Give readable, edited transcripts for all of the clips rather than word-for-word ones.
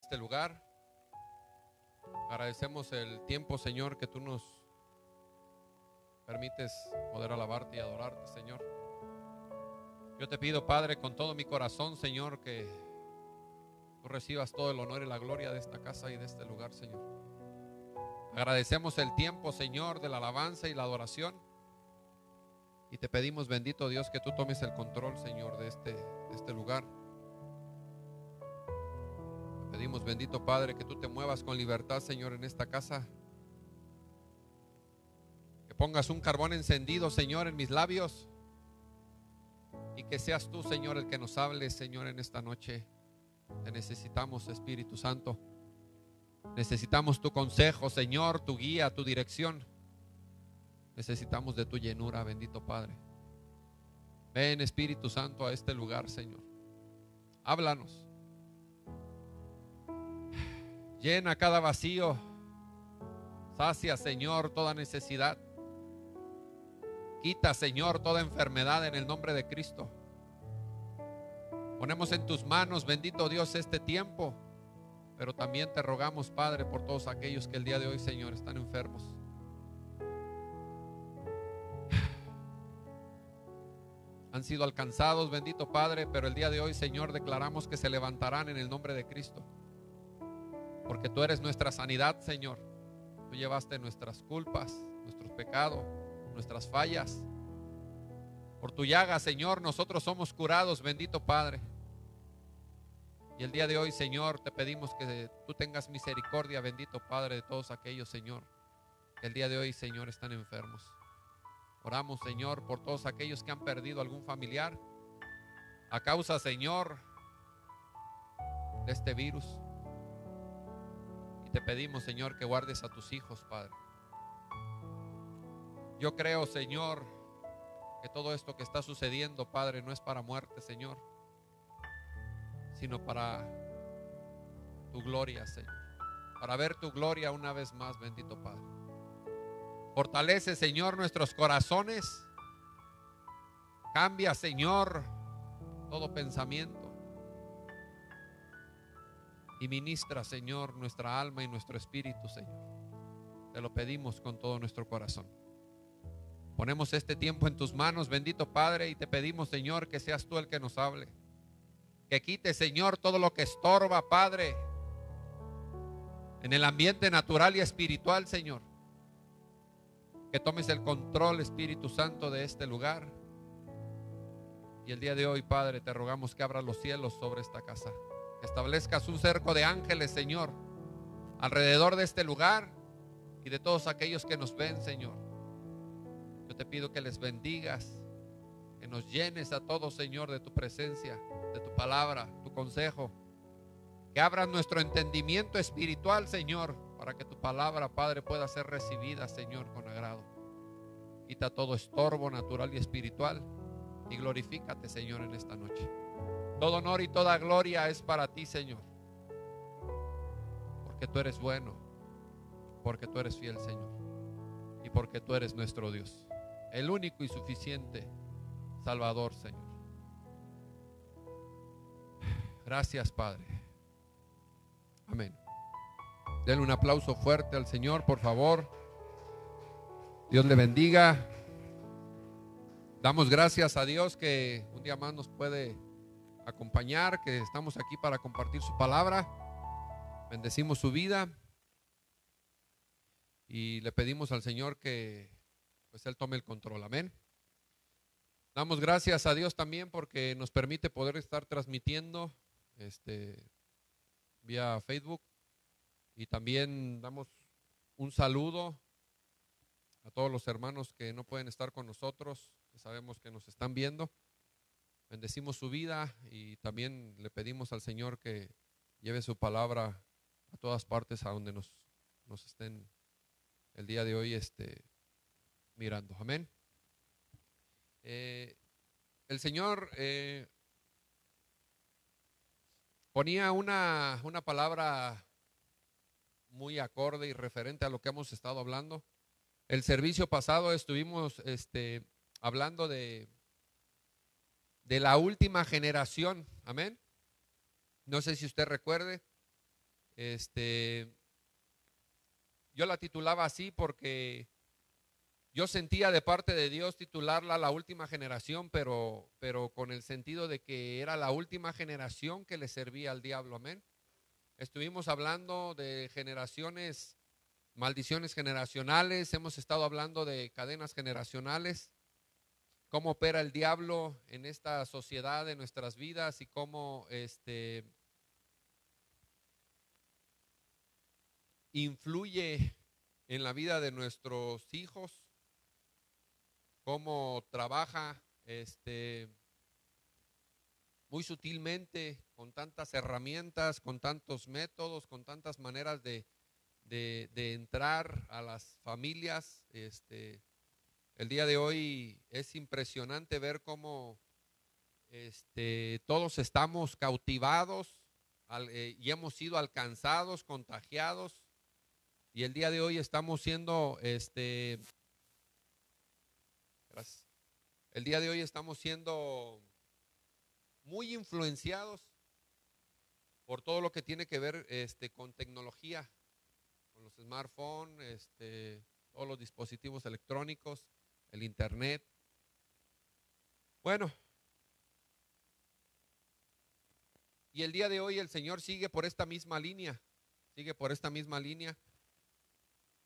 Este lugar. Agradecemos el tiempo, Señor, que tú nos permites poder alabarte y adorarte, Señor. Yo te pido, Padre, con todo mi corazón, Señor, que tú recibas todo el honor y la gloria de esta casa y de este lugar, Señor. Agradecemos el tiempo, Señor, de la alabanza y la adoración. Y te pedimos, bendito Dios, que tú tomes el control, Señor, de este lugar. Te pedimos, bendito Padre, que tú te muevas con libertad, Señor, en esta casa. Que pongas un carbón encendido, Señor, en mis labios. Y que seas tú, Señor, el que nos hable, Señor, en esta noche. Te necesitamos, Espíritu Santo. Necesitamos tu consejo, Señor, tu guía, tu dirección. Necesitamos de tu llenura, bendito Padre. Ven, Espíritu Santo, a este lugar, Señor. Háblanos. Llena cada vacío. Sacia, Señor, toda necesidad. Quita, Señor, toda enfermedad en el nombre de Cristo. Ponemos en tus manos, bendito Dios, este tiempo. Pero también te rogamos, Padre, por todos aquellos que el día de hoy, Señor, están enfermos. Han sido alcanzados, bendito Padre, pero el día de hoy, Señor, declaramos que se levantarán en el nombre de Cristo. Porque tú eres nuestra sanidad, Señor. Tú llevaste nuestras culpas, nuestros pecados, nuestras fallas. Por tu llaga, Señor, nosotros somos curados, bendito Padre. Y el día de hoy, Señor, te pedimos que tú tengas misericordia, bendito Padre, de todos aquellos, Señor, que el día de hoy, Señor, están enfermos. Oramos, Señor, por todos aquellos que han perdido algún familiar a causa, Señor, de este virus. Y te pedimos, Señor, que guardes a tus hijos, Padre. Yo creo, Señor, que todo esto que está sucediendo, Padre, no es para muerte, Señor, sino para tu gloria, Señor. Para ver tu gloria una vez más, bendito Padre. Fortalece, Señor, nuestros corazones. Cambia, Señor, todo pensamiento. Y ministra, Señor, nuestra alma y nuestro espíritu, Señor. Te lo pedimos con todo nuestro corazón. Ponemos este tiempo en tus manos, bendito Padre, y te pedimos, Señor, que seas tú el que nos hable. Que quite, Señor, todo lo que estorba, Padre, en el ambiente natural y espiritual, Señor. Que tomes el control, Espíritu Santo, de este lugar. Y el día de hoy, Padre, te rogamos que abras los cielos sobre esta casa. Que establezcas un cerco de ángeles, Señor, alrededor de este lugar y de todos aquellos que nos ven, Señor. Yo te pido que les bendigas, que nos llenes a todos, Señor, de tu presencia, de tu palabra, tu consejo. Que abras nuestro entendimiento espiritual, Señor, para que tu palabra, Padre, pueda ser recibida, Señor, con agrado. Quita todo estorbo natural y espiritual y glorifícate, Señor, en esta noche. Todo honor y toda gloria es para ti, Señor, porque tú eres bueno, porque tú eres fiel, Señor, y porque tú eres nuestro Dios, el único y suficiente Salvador, Señor. Gracias, Padre. Amén. Denle un aplauso fuerte al Señor, por favor. Dios le bendiga. Damos gracias a Dios que un día más nos puede acompañar, que estamos aquí para compartir su palabra. Bendecimos su vida y le pedimos al Señor que pues Él tome el control. Amén. Damos gracias a Dios también porque nos permite poder estar transmitiendo vía Facebook, y también damos un saludo a todos los hermanos que no pueden estar con nosotros, que sabemos que nos están viendo. Bendecimos su vida y también le pedimos al Señor que lleve su palabra a todas partes a donde nos estén el día de hoy mirando. Amén. El Señor ponía una palabra muy acorde y referente a lo que hemos estado hablando. El servicio pasado estuvimos hablando de la última generación. Amén. No sé si usted recuerde, Yo la titulaba así porque yo sentía de parte de Dios titularla La Última Generación, pero con el sentido de que era la última generación que le servía al diablo, amén. Estuvimos hablando de generaciones, maldiciones generacionales, hemos estado hablando de cadenas generacionales, cómo opera el diablo en esta sociedad de nuestras vidas y cómo influye en la vida de nuestros hijos, cómo trabaja muy sutilmente, con tantas herramientas, con tantos métodos, con tantas maneras de entrar a las familias. El día de hoy es impresionante ver cómo todos estamos cautivados y hemos sido alcanzados, contagiados, y el día de hoy estamos siendo el día de hoy estamos siendo muy influenciados por todo lo que tiene que ver con tecnología, con los smartphones, todos los dispositivos electrónicos, el internet. Bueno, y el día de hoy el Señor sigue por esta misma línea, sigue por esta misma línea.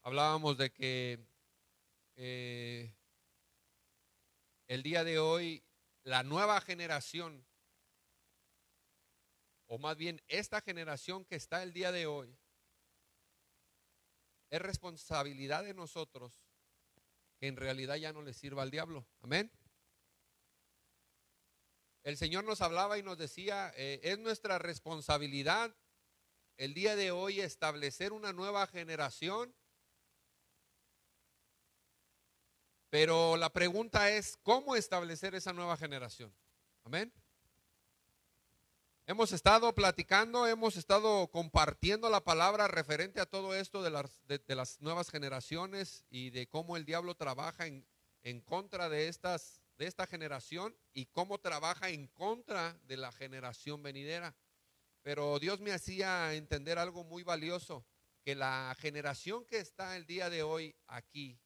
Hablábamos de que el día de hoy la nueva generación, o más bien esta generación que está el día de hoy, es responsabilidad de nosotros que en realidad ya no le sirva al diablo. Amén. El Señor nos hablaba y nos decía, es nuestra responsabilidad el día de hoy establecer una nueva generación, pero la pregunta es, ¿cómo establecer esa nueva generación? Amén. Hemos estado platicando, hemos estado compartiendo la palabra referente a todo esto de las nuevas generaciones y de cómo el diablo trabaja en contra de esta generación y cómo trabaja en contra de la generación venidera. Pero Dios me hacía entender algo muy valioso, que la generación que está el día de hoy aquí,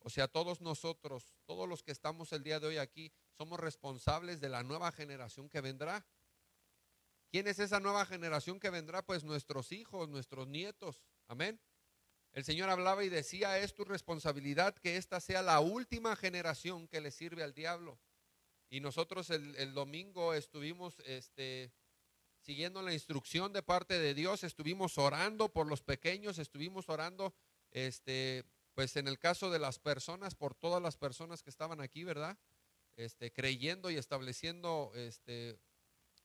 o sea, todos nosotros, todos los que estamos el día de hoy aquí, somos responsables de la nueva generación que vendrá. ¿Quién es esa nueva generación que vendrá? Pues nuestros hijos, nuestros nietos. Amén. El Señor hablaba y decía, es tu responsabilidad que esta sea la última generación que le sirve al diablo. Y nosotros el domingo estuvimos siguiendo la instrucción de parte de Dios, estuvimos orando por los pequeños, estuvimos orando, pues en el caso de las personas, por todas las personas que estaban aquí, ¿verdad? Creyendo y estableciendo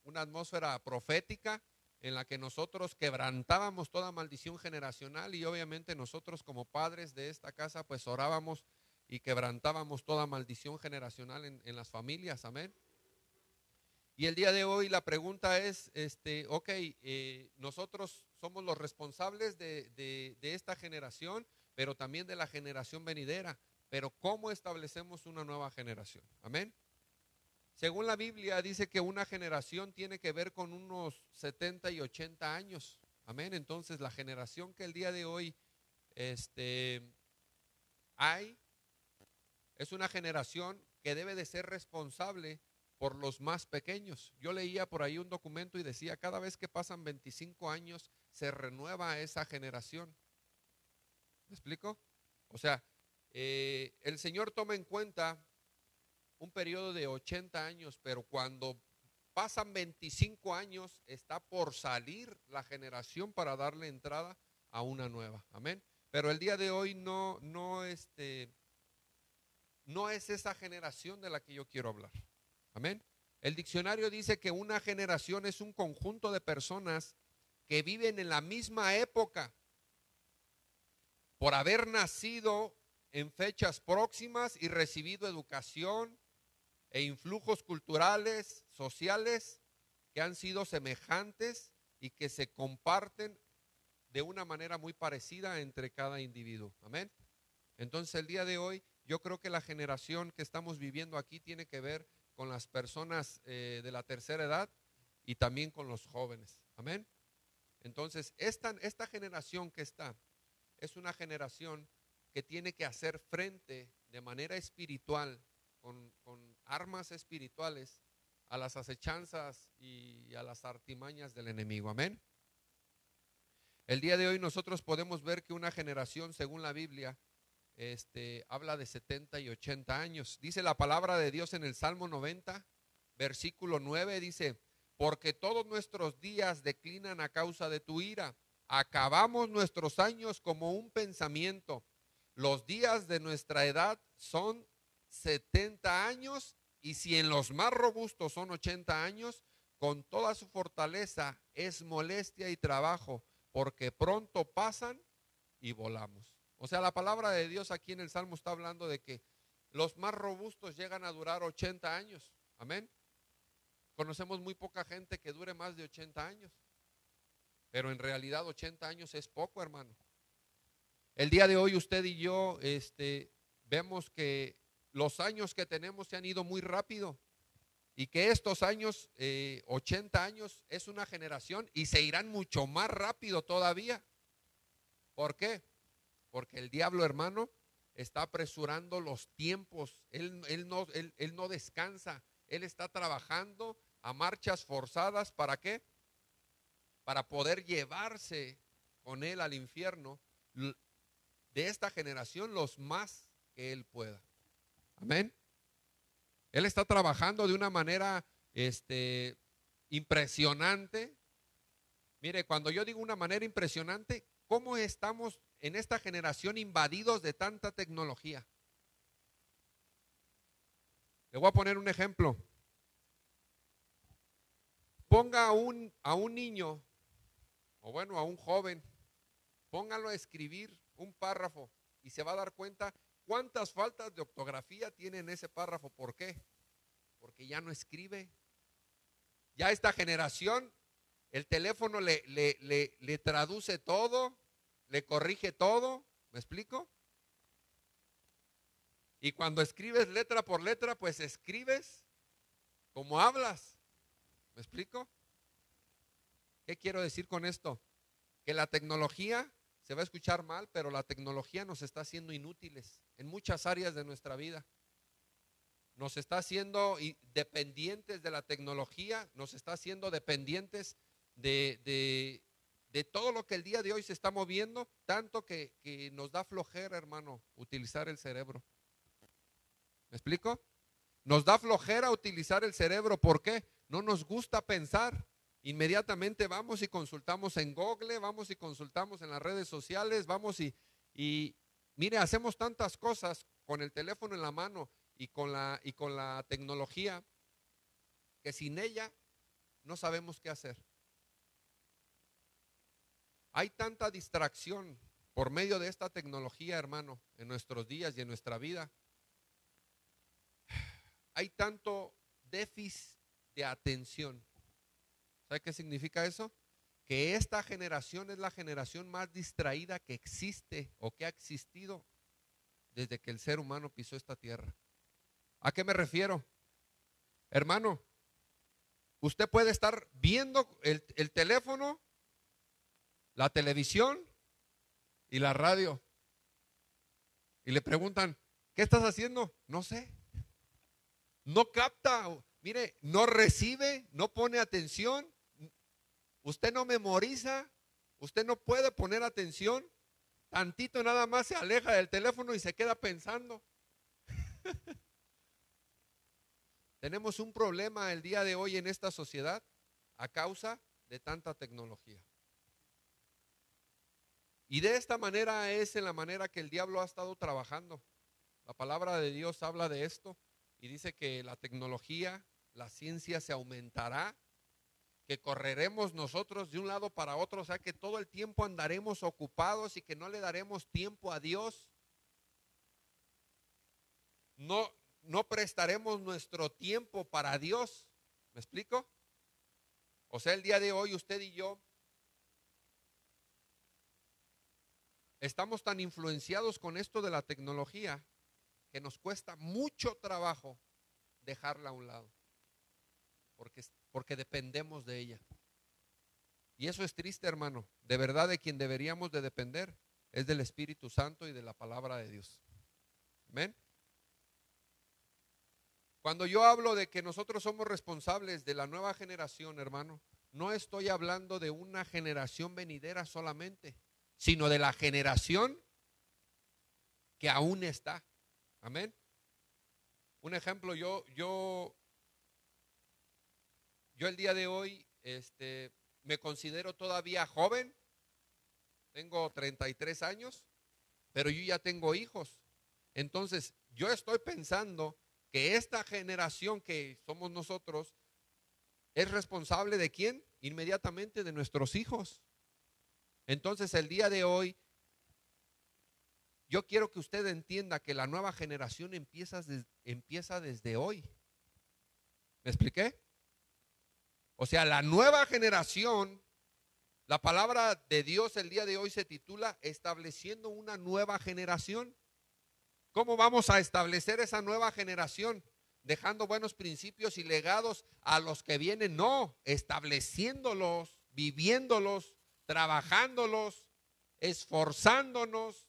una atmósfera profética en la que nosotros quebrantábamos toda maldición generacional y obviamente nosotros como padres de esta casa pues orábamos y quebrantábamos toda maldición generacional en las familias, amén. Y el día de hoy la pregunta es, nosotros somos los responsables de esta generación, pero también de la generación venidera, pero ¿cómo establecemos una nueva generación? Amén. Según la Biblia dice que una generación tiene que ver con unos 70 y 80 años. Amén. Entonces la generación que el día de hoy hay es una generación que debe de ser responsable por los más pequeños. Yo leía por ahí un documento y decía, cada vez que pasan 25 años se renueva esa generación. ¿Me explico? O sea, el Señor toma en cuenta un periodo de 80 años, pero cuando pasan 25 años está por salir la generación para darle entrada a una nueva. Amén. Pero el día de hoy no es esa generación de la que yo quiero hablar. Amén. El diccionario dice que una generación es un conjunto de personas que viven en la misma época por haber nacido en fechas próximas y recibido educación e influjos culturales, sociales que han sido semejantes y que se comparten de una manera muy parecida entre cada individuo. Amén. Entonces el día de hoy yo creo que la generación que estamos viviendo aquí tiene que ver con las personas de la tercera edad y también con los jóvenes. Amén. Entonces, esta generación que está, es una generación que tiene que hacer frente de manera espiritual, con armas espirituales, a las acechanzas y a las artimañas del enemigo. Amén. El día de hoy nosotros podemos ver que una generación, según la Biblia, habla de 70 y 80 años. Dice la palabra de Dios en el Salmo 90, versículo 9, dice: porque todos nuestros días declinan a causa de tu ira. Acabamos nuestros años como un pensamiento. Los días de nuestra edad son 70 años, y si en los más robustos son 80 años, con toda su fortaleza es molestia y trabajo, porque pronto pasan y volamos. O sea, la palabra de Dios aquí en el Salmo está hablando de que los más robustos llegan a durar 80 años. Amén. Conocemos muy poca gente que dure más de 80 años, pero en realidad 80 años es poco, hermano. El día de hoy usted y yo vemos que los años que tenemos se han ido muy rápido, y que estos años, 80 años, es una generación y se irán mucho más rápido todavía. ¿Por qué? Porque el diablo, hermano, está apresurando los tiempos. Él no descansa. Él está trabajando a marchas forzadas. ¿Para qué? Para poder llevarse con él al infierno de esta generación los más que él pueda. Amén. Él está trabajando de una manera impresionante. Mire, cuando yo digo una manera impresionante, ¿cómo estamos en esta generación invadidos de tanta tecnología? Le voy a poner un ejemplo. Ponga a un niño, o bueno, a un joven, póngalo a escribir un párrafo y se va a dar cuenta cuántas faltas de ortografía tiene en ese párrafo. ¿Por qué? Porque ya no escribe. Ya esta generación, el teléfono le traduce todo, le corrige todo. ¿Me explico? Y cuando escribes letra por letra, pues escribes como hablas. ¿Me explico? ¿Qué quiero decir con esto? Que la tecnología, se va a escuchar mal, pero la tecnología nos está haciendo inútiles en muchas áreas de nuestra vida. Nos está haciendo dependientes de la tecnología, nos está haciendo dependientes de todo lo que el día de hoy se está moviendo, tanto que nos da flojera, hermano, utilizar el cerebro. ¿Me explico? Nos da flojera utilizar el cerebro. ¿Por qué? No nos gusta pensar. Inmediatamente vamos y consultamos en Google, vamos y consultamos en las redes sociales, vamos y mire, hacemos tantas cosas con el teléfono en la mano y con la tecnología, que sin ella no sabemos qué hacer. Hay tanta distracción por medio de esta tecnología, hermano, en nuestros días y en nuestra vida. Hay tanto déficit de atención. ¿Sabe qué significa eso? Que esta generación es la generación más distraída que existe o que ha existido desde que el ser humano pisó esta tierra. ¿A qué me refiero? Hermano, usted puede estar viendo el teléfono, la televisión y la radio, y le preguntan, ¿qué estás haciendo? No sé. No capta, mire, no recibe, no pone atención. Usted no memoriza, usted no puede poner atención. Tantito nada más se aleja del teléfono y se queda pensando. Tenemos un problema el día de hoy en esta sociedad a causa de tanta tecnología. Y de esta manera es en la manera que el diablo ha estado trabajando. La palabra de Dios habla de esto y dice que la tecnología, la ciencia se aumentará, que correremos nosotros de un lado para otro, o sea que todo el tiempo andaremos ocupados y que no le daremos tiempo a Dios. No prestaremos nuestro tiempo para Dios. ¿Me explico? O sea, el día de hoy usted y yo estamos tan influenciados con esto de la tecnología que nos cuesta mucho trabajo dejarla a un lado, porque dependemos de ella. Y eso es triste, hermano. De verdad, de quien deberíamos de depender es del Espíritu Santo y de la palabra de Dios. Amén. Cuando yo hablo de que nosotros somos responsables de la nueva generación, hermano, no estoy hablando de una generación venidera solamente, sino de la generación que aún está. Amén. Un ejemplo, yo el día de hoy me considero todavía joven, tengo 33 años, pero yo ya tengo hijos. Entonces, yo estoy pensando que esta generación que somos nosotros es responsable ¿de quién? Inmediatamente de nuestros hijos. Entonces, el día de hoy, yo quiero que usted entienda que la nueva generación empieza desde hoy. ¿Me expliqué? O sea, la nueva generación, la palabra de Dios el día de hoy se titula estableciendo una nueva generación. ¿Cómo vamos a establecer esa nueva generación? Dejando buenos principios y legados a los que vienen. No, estableciéndolos, viviéndolos, trabajándolos, esforzándonos.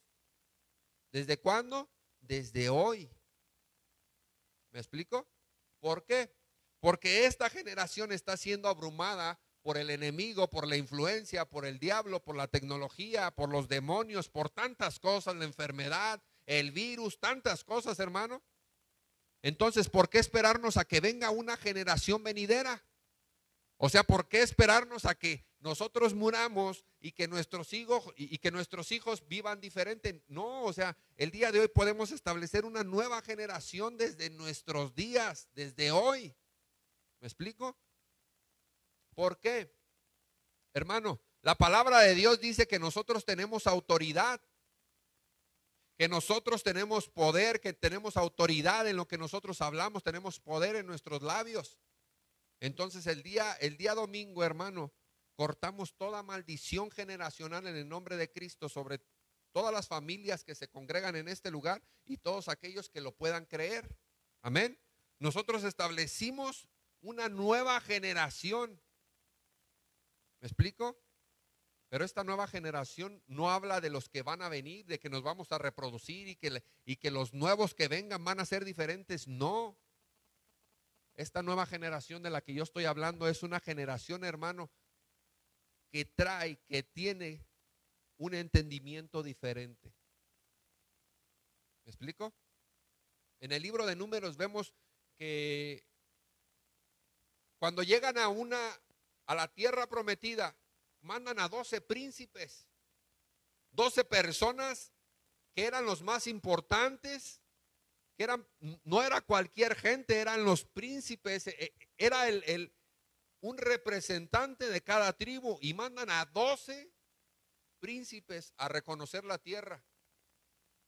¿Desde cuándo? Desde hoy. ¿Me explico? ¿Por qué? Porque esta generación está siendo abrumada por el enemigo, por la influencia, por el diablo, por la tecnología, por los demonios, por tantas cosas, la enfermedad, el virus, tantas cosas, hermano. Entonces, ¿por qué esperarnos a que venga una generación venidera? O sea, ¿por qué esperarnos a que nosotros muramos y que nuestros hijos vivan diferente? No, o sea, el día de hoy podemos establecer una nueva generación desde nuestros días, desde hoy. ¿Me explico? ¿Por qué? Hermano, la palabra de Dios dice que nosotros tenemos autoridad, que nosotros tenemos poder, que tenemos autoridad en lo que nosotros hablamos, tenemos poder en nuestros labios. Entonces el día domingo, hermano, cortamos toda maldición generacional en el nombre de Cristo sobre todas las familias que se congregan en este lugar y todos aquellos que lo puedan creer. Amén. Nosotros establecimos una nueva generación. ¿Me explico? Pero esta nueva generación no habla de los que van a venir, de que nos vamos a reproducir y que los nuevos que vengan van a ser diferentes. No. Esta nueva generación de la que yo estoy hablando es una generación, hermano, que tiene un entendimiento diferente. ¿Me explico? En el libro de Números vemos que cuando llegan a la tierra prometida, mandan a 12 príncipes, 12 personas que eran los más importantes, no era cualquier gente, eran los príncipes, era un representante de cada tribu, y mandan a 12 príncipes a reconocer la tierra.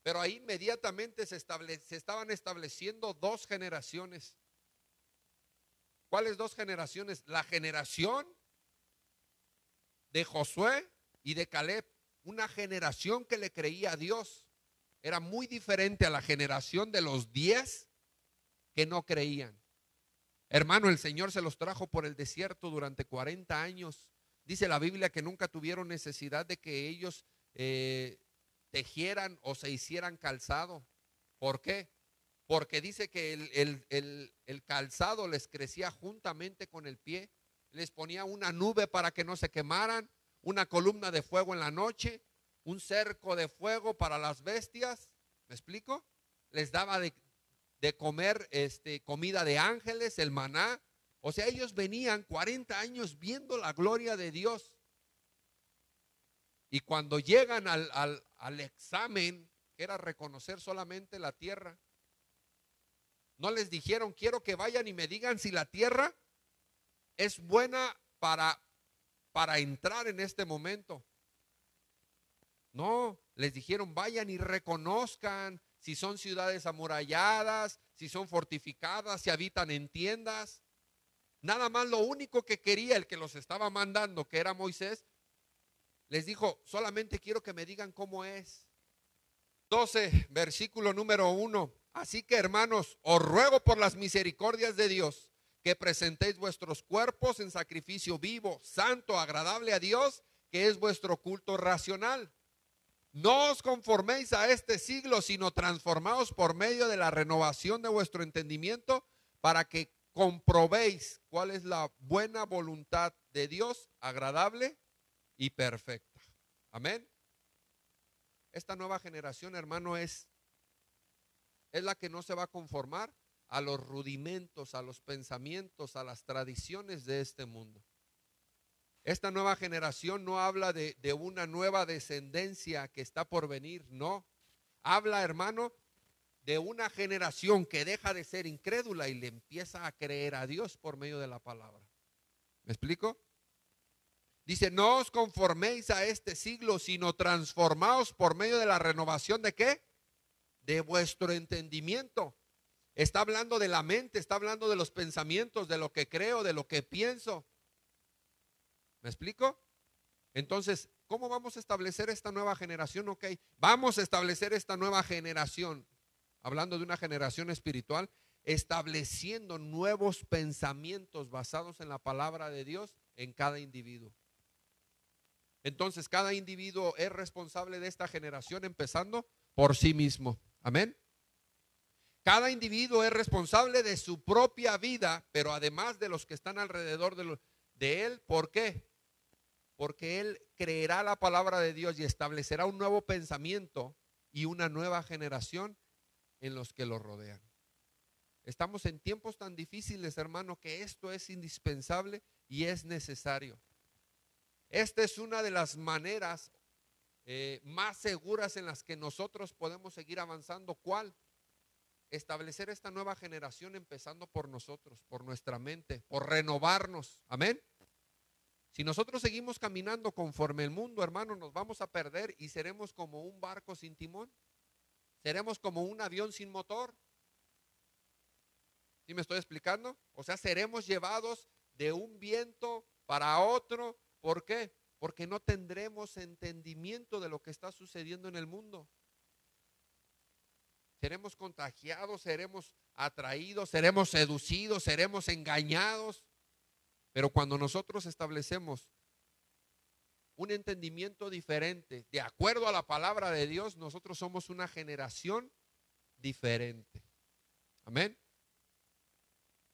Pero ahí inmediatamente se estaban estableciendo dos generaciones. ¿Cuáles dos generaciones? La generación de Josué y de Caleb, una generación que le creía a Dios. Era muy diferente a la generación de los 10 que no creían. Hermano, el Señor se los trajo por el desierto durante 40 años. Dice la Biblia que nunca tuvieron necesidad de que ellos tejieran o se hicieran calzado. ¿Por qué? Porque dice que el calzado les crecía juntamente con el pie. Les ponía una nube para que no se quemaran, una columna de fuego en la noche, un cerco de fuego para las bestias. ¿Me explico? Les daba de comer comida de ángeles, el maná. O sea, ellos venían 40 años viendo la gloria de Dios. Y cuando llegan al examen, que era reconocer solamente la tierra, no les dijeron: quiero que vayan y me digan si la tierra es buena para entrar en este momento. No, les dijeron: vayan y reconozcan si son ciudades amuralladas, si son fortificadas, si habitan en tiendas. Nada más, lo único que quería el que los estaba mandando, que era Moisés, les dijo: solamente quiero que me digan cómo es. 12, versículo número 1. Así que, hermanos, os ruego por las misericordias de Dios que presentéis vuestros cuerpos en sacrificio vivo, santo, agradable a Dios, que es vuestro culto racional. No os conforméis a este siglo, sino transformaos por medio de la renovación de vuestro entendimiento, para que comprobéis cuál es la buena voluntad de Dios, agradable y perfecta. Amén. Esta nueva generación, hermano, es la que no se va a conformar a los rudimentos, a los pensamientos, a las tradiciones de este mundo. Esta nueva generación no habla de una nueva descendencia que está por venir, no. Habla, hermano, de una generación que deja de ser incrédula y le empieza a creer a Dios por medio de la palabra. ¿Me explico? Dice, no os conforméis a este siglo, sino transformaos por medio de la renovación ¿de qué? De vuestro entendimiento. Está hablando de la mente, está hablando de los pensamientos, de lo que creo, de lo que pienso. ¿Me explico? Entonces, ¿cómo vamos a establecer esta nueva generación? Ok, vamos a establecer esta nueva generación, hablando de una generación espiritual, estableciendo nuevos pensamientos basados en la palabra de Dios en cada individuo. Entonces, cada individuo es responsable de esta generación, empezando por sí mismo. Amén. Cada individuo es responsable de su propia vida, pero además de los que están alrededor de él. ¿Por qué? Porque él creerá la palabra de Dios y establecerá un nuevo pensamiento y una nueva generación en los que lo rodean. Estamos en tiempos tan difíciles, hermano, que esto es indispensable y es necesario. Esta es una de las maneras más seguras en las que nosotros podemos seguir avanzando. ¿Cuál? Establecer esta nueva generación empezando por nosotros, por nuestra mente, por renovarnos. Amén. Si nosotros seguimos caminando conforme el mundo, hermano, nos vamos a perder y seremos como un barco sin timón. Seremos como un avión sin motor. ¿Sí me estoy explicando? O sea, seremos llevados de un viento para otro. ¿Por qué? Porque no tendremos entendimiento de lo que está sucediendo en el mundo. Seremos contagiados, seremos atraídos, seremos seducidos, seremos engañados. Pero cuando nosotros establecemos un entendimiento diferente, de acuerdo a la palabra de Dios, nosotros somos una generación diferente. Amén.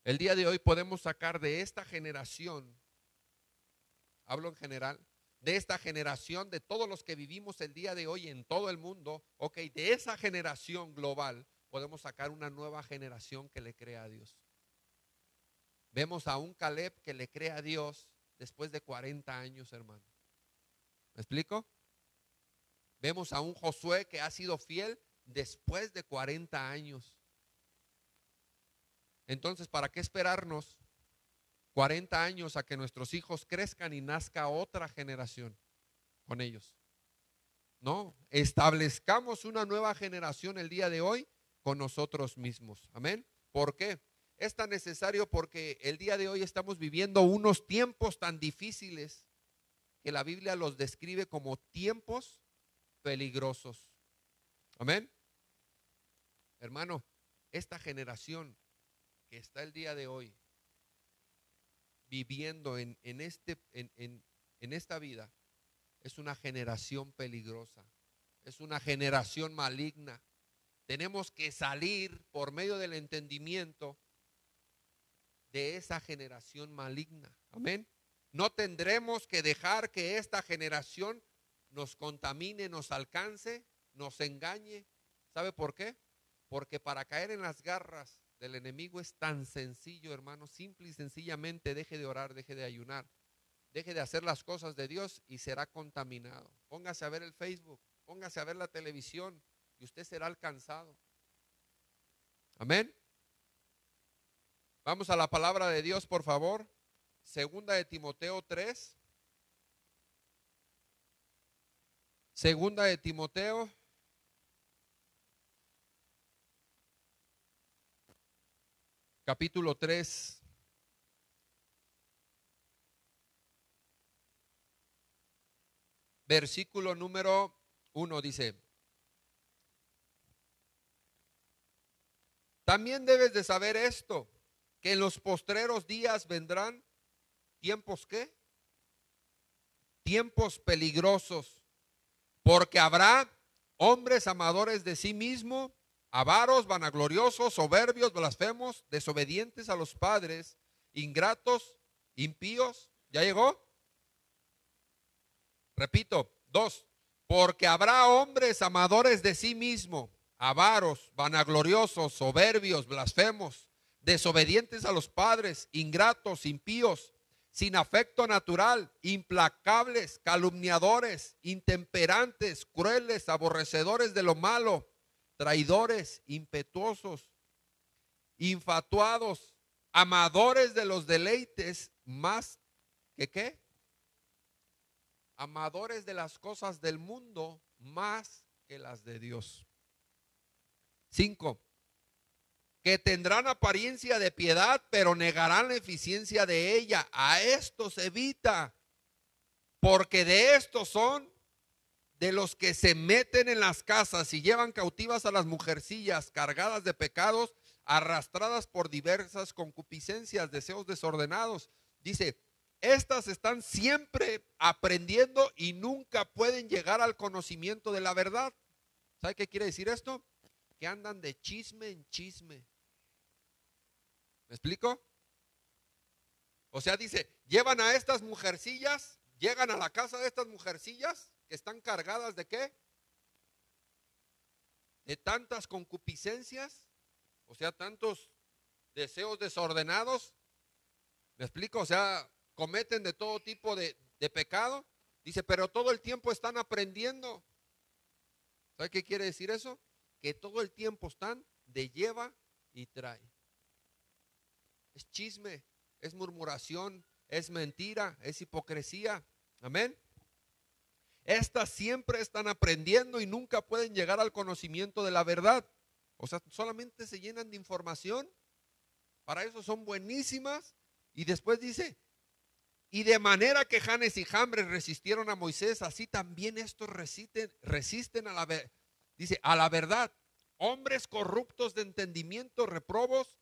El día de hoy podemos sacar de esta generación, hablo en general, de esta generación, de todos los que vivimos el día de hoy en todo el mundo, ok, de esa generación global, podemos sacar una nueva generación que le crea a Dios. Vemos a un Caleb que le cree a Dios después de 40 años, hermano. ¿Me explico? Vemos a un Josué que ha sido fiel después de 40 años. Entonces, ¿para qué esperarnos 40 años a que nuestros hijos crezcan y nazca otra generación con ellos? No, establezcamos una nueva generación el día de hoy con nosotros mismos. Amén. ¿Por qué? Es tan necesario porque el día de hoy estamos viviendo unos tiempos tan difíciles que la Biblia los describe como tiempos peligrosos. Amén. Hermano, esta generación que está el día de hoy viviendo en esta vida es una generación peligrosa, es una generación maligna. Tenemos que salir por medio del entendimiento de esa generación maligna. Amén. No tendremos que dejar que esta generación nos contamine, nos alcance, nos engañe. ¿Sabe por qué? Porque para caer en las garras del enemigo es tan sencillo, hermano. Simple y sencillamente deje de orar, deje de ayunar, deje de hacer las cosas de Dios y será contaminado. Póngase a ver el Facebook, póngase a ver la televisión y usted será alcanzado. Amén. Vamos a la palabra de Dios, por favor. Segunda de Timoteo 3. Segunda de Timoteo. Capítulo 3. Versículo número 1 dice: también debes de saber esto, que en los postreros días vendrán tiempos, ¿qué? Tiempos peligrosos, porque habrá hombres amadores de sí mismo, avaros, vanagloriosos, soberbios, blasfemos, desobedientes a los padres, ingratos, impíos. ¿Ya llegó? Repito, 2. Porque habrá hombres amadores de sí mismo, avaros, vanagloriosos, soberbios, blasfemos, desobedientes a los padres, ingratos, impíos, sin afecto natural, implacables, calumniadores, intemperantes, crueles, aborrecedores de lo malo, traidores, impetuosos, infatuados, amadores de los deleites más que ¿qué? Amadores de las cosas del mundo más que las de Dios. 5. Que tendrán apariencia de piedad, pero negarán la eficiencia de ella. A estos evita, porque de estos son de los que se meten en las casas y llevan cautivas a las mujercillas cargadas de pecados, arrastradas por diversas concupiscencias, deseos desordenados. Dice, estas están siempre aprendiendo y nunca pueden llegar al conocimiento de la verdad. ¿Sabe qué quiere decir esto? Que andan de chisme en chisme. ¿Me explico? O sea, dice, llevan a estas mujercillas, llegan a la casa de estas mujercillas que están cargadas de ¿qué? De tantas concupiscencias, o sea, tantos deseos desordenados. ¿Me explico? O sea, cometen de todo tipo de pecado. Dice, pero todo el tiempo están aprendiendo. ¿Sabe qué quiere decir eso? Que todo el tiempo están de lleva y trae. Es chisme, es murmuración, es mentira, es hipocresía. Amén. Estas siempre están aprendiendo y nunca pueden llegar al conocimiento de la verdad. O sea, solamente se llenan de información. Para eso son buenísimas. Y después dice, y de manera que Janes y Jambres resistieron a Moisés, así también estos resisten a la verdad. Dice, a la verdad, hombres corruptos de entendimiento, reprobos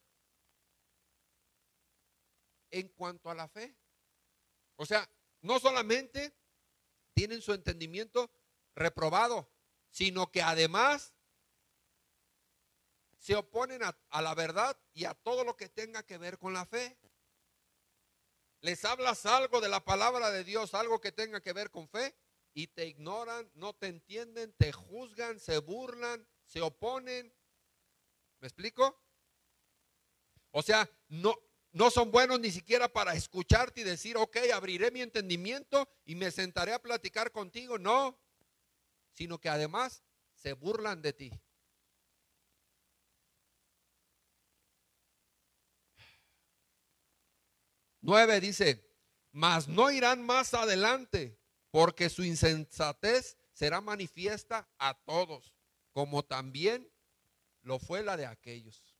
en cuanto a la fe. O sea, no solamente tienen su entendimiento reprobado, sino que además se oponen a la verdad y a todo lo que tenga que ver con la fe. Les hablas algo de la palabra de Dios, algo que tenga que ver con fe, y te ignoran, no te entienden, te juzgan, se burlan, se oponen. ¿Me explico? O sea, no son buenos ni siquiera para escucharte y decir, ok, abriré mi entendimiento y me sentaré a platicar contigo. No, sino que además se burlan de ti. Nueve dice, mas no irán más adelante, porque su insensatez será manifiesta a todos, como también lo fue la de aquellos.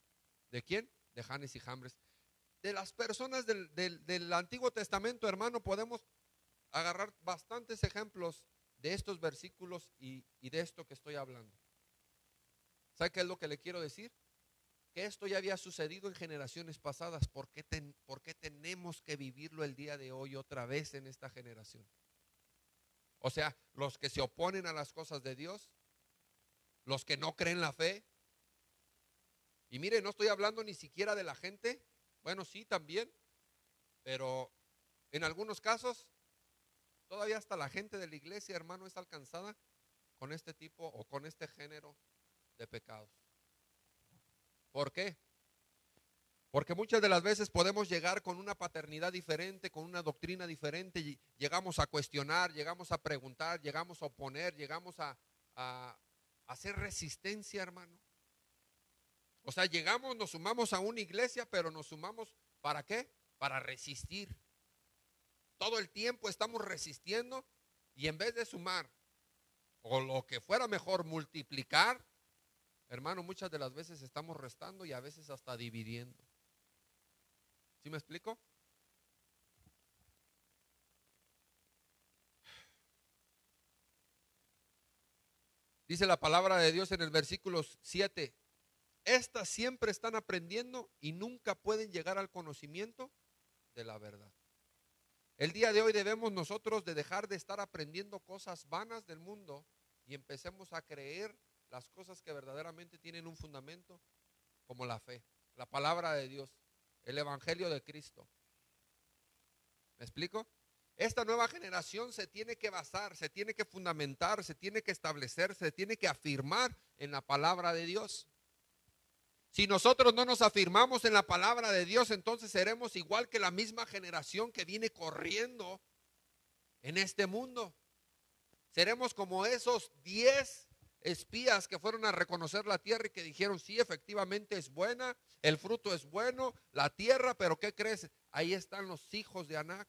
¿De quién? De Janes y Jambres. De las personas del Antiguo Testamento, hermano, podemos agarrar bastantes ejemplos de estos versículos y de esto que estoy hablando. ¿Sabe qué es lo que le quiero decir? Que esto ya había sucedido en generaciones pasadas. ¿Por qué tenemos que vivirlo el día de hoy otra vez en esta generación? O sea, los que se oponen a las cosas de Dios, los que no creen la fe. Y mire, no estoy hablando ni siquiera de la gente. Bueno, sí, también. Pero en algunos casos, todavía hasta la gente de la iglesia, hermano, es alcanzada con este tipo o con este género de pecados. ¿Por qué? Porque muchas de las veces podemos llegar con una paternidad diferente, con una doctrina diferente, y llegamos a cuestionar, llegamos a preguntar, llegamos a oponer, llegamos a hacer resistencia, hermano. O sea, llegamos, nos sumamos a una iglesia, pero nos sumamos ¿para qué? Para resistir. Todo el tiempo estamos resistiendo y en vez de sumar, o lo que fuera mejor, multiplicar, hermano, muchas de las veces estamos restando y a veces hasta dividiendo. ¿Sí me explico? Dice la palabra de Dios en el versículo 7, Estas siempre están aprendiendo y nunca pueden llegar al conocimiento de la verdad. El día de hoy debemos nosotros de dejar de estar aprendiendo cosas vanas del mundo y empecemos a creer las cosas que verdaderamente tienen un fundamento, como la fe, la palabra de Dios, el evangelio de Cristo. ¿Me explico? Esta nueva generación se tiene que basar, se tiene que fundamentar, se tiene que establecer, se tiene que afirmar en la palabra de Dios. Si nosotros no nos afirmamos en la palabra de Dios, entonces seremos igual que la misma generación que viene corriendo en este mundo. Seremos como esos 10 espías que fueron a reconocer la tierra y que dijeron, sí, efectivamente es buena, el fruto es bueno, la tierra, pero ¿qué crees? Ahí están los hijos de Anac.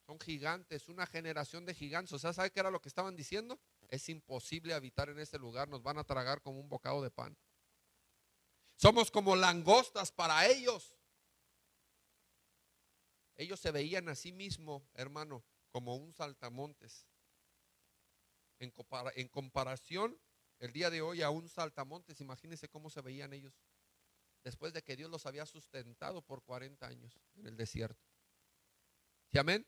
Son gigantes, una generación de gigantes. O sea, ¿sabe qué era lo que estaban diciendo? Es imposible habitar en este lugar, nos van a tragar como un bocado de pan. Somos como langostas para ellos. Ellos se veían a sí mismos, hermano, como un saltamontes. En comparación, el día de hoy a un saltamontes, imagínense cómo se veían ellos. Después de que Dios los había sustentado por 40 años en el desierto. ¿Sí, amén?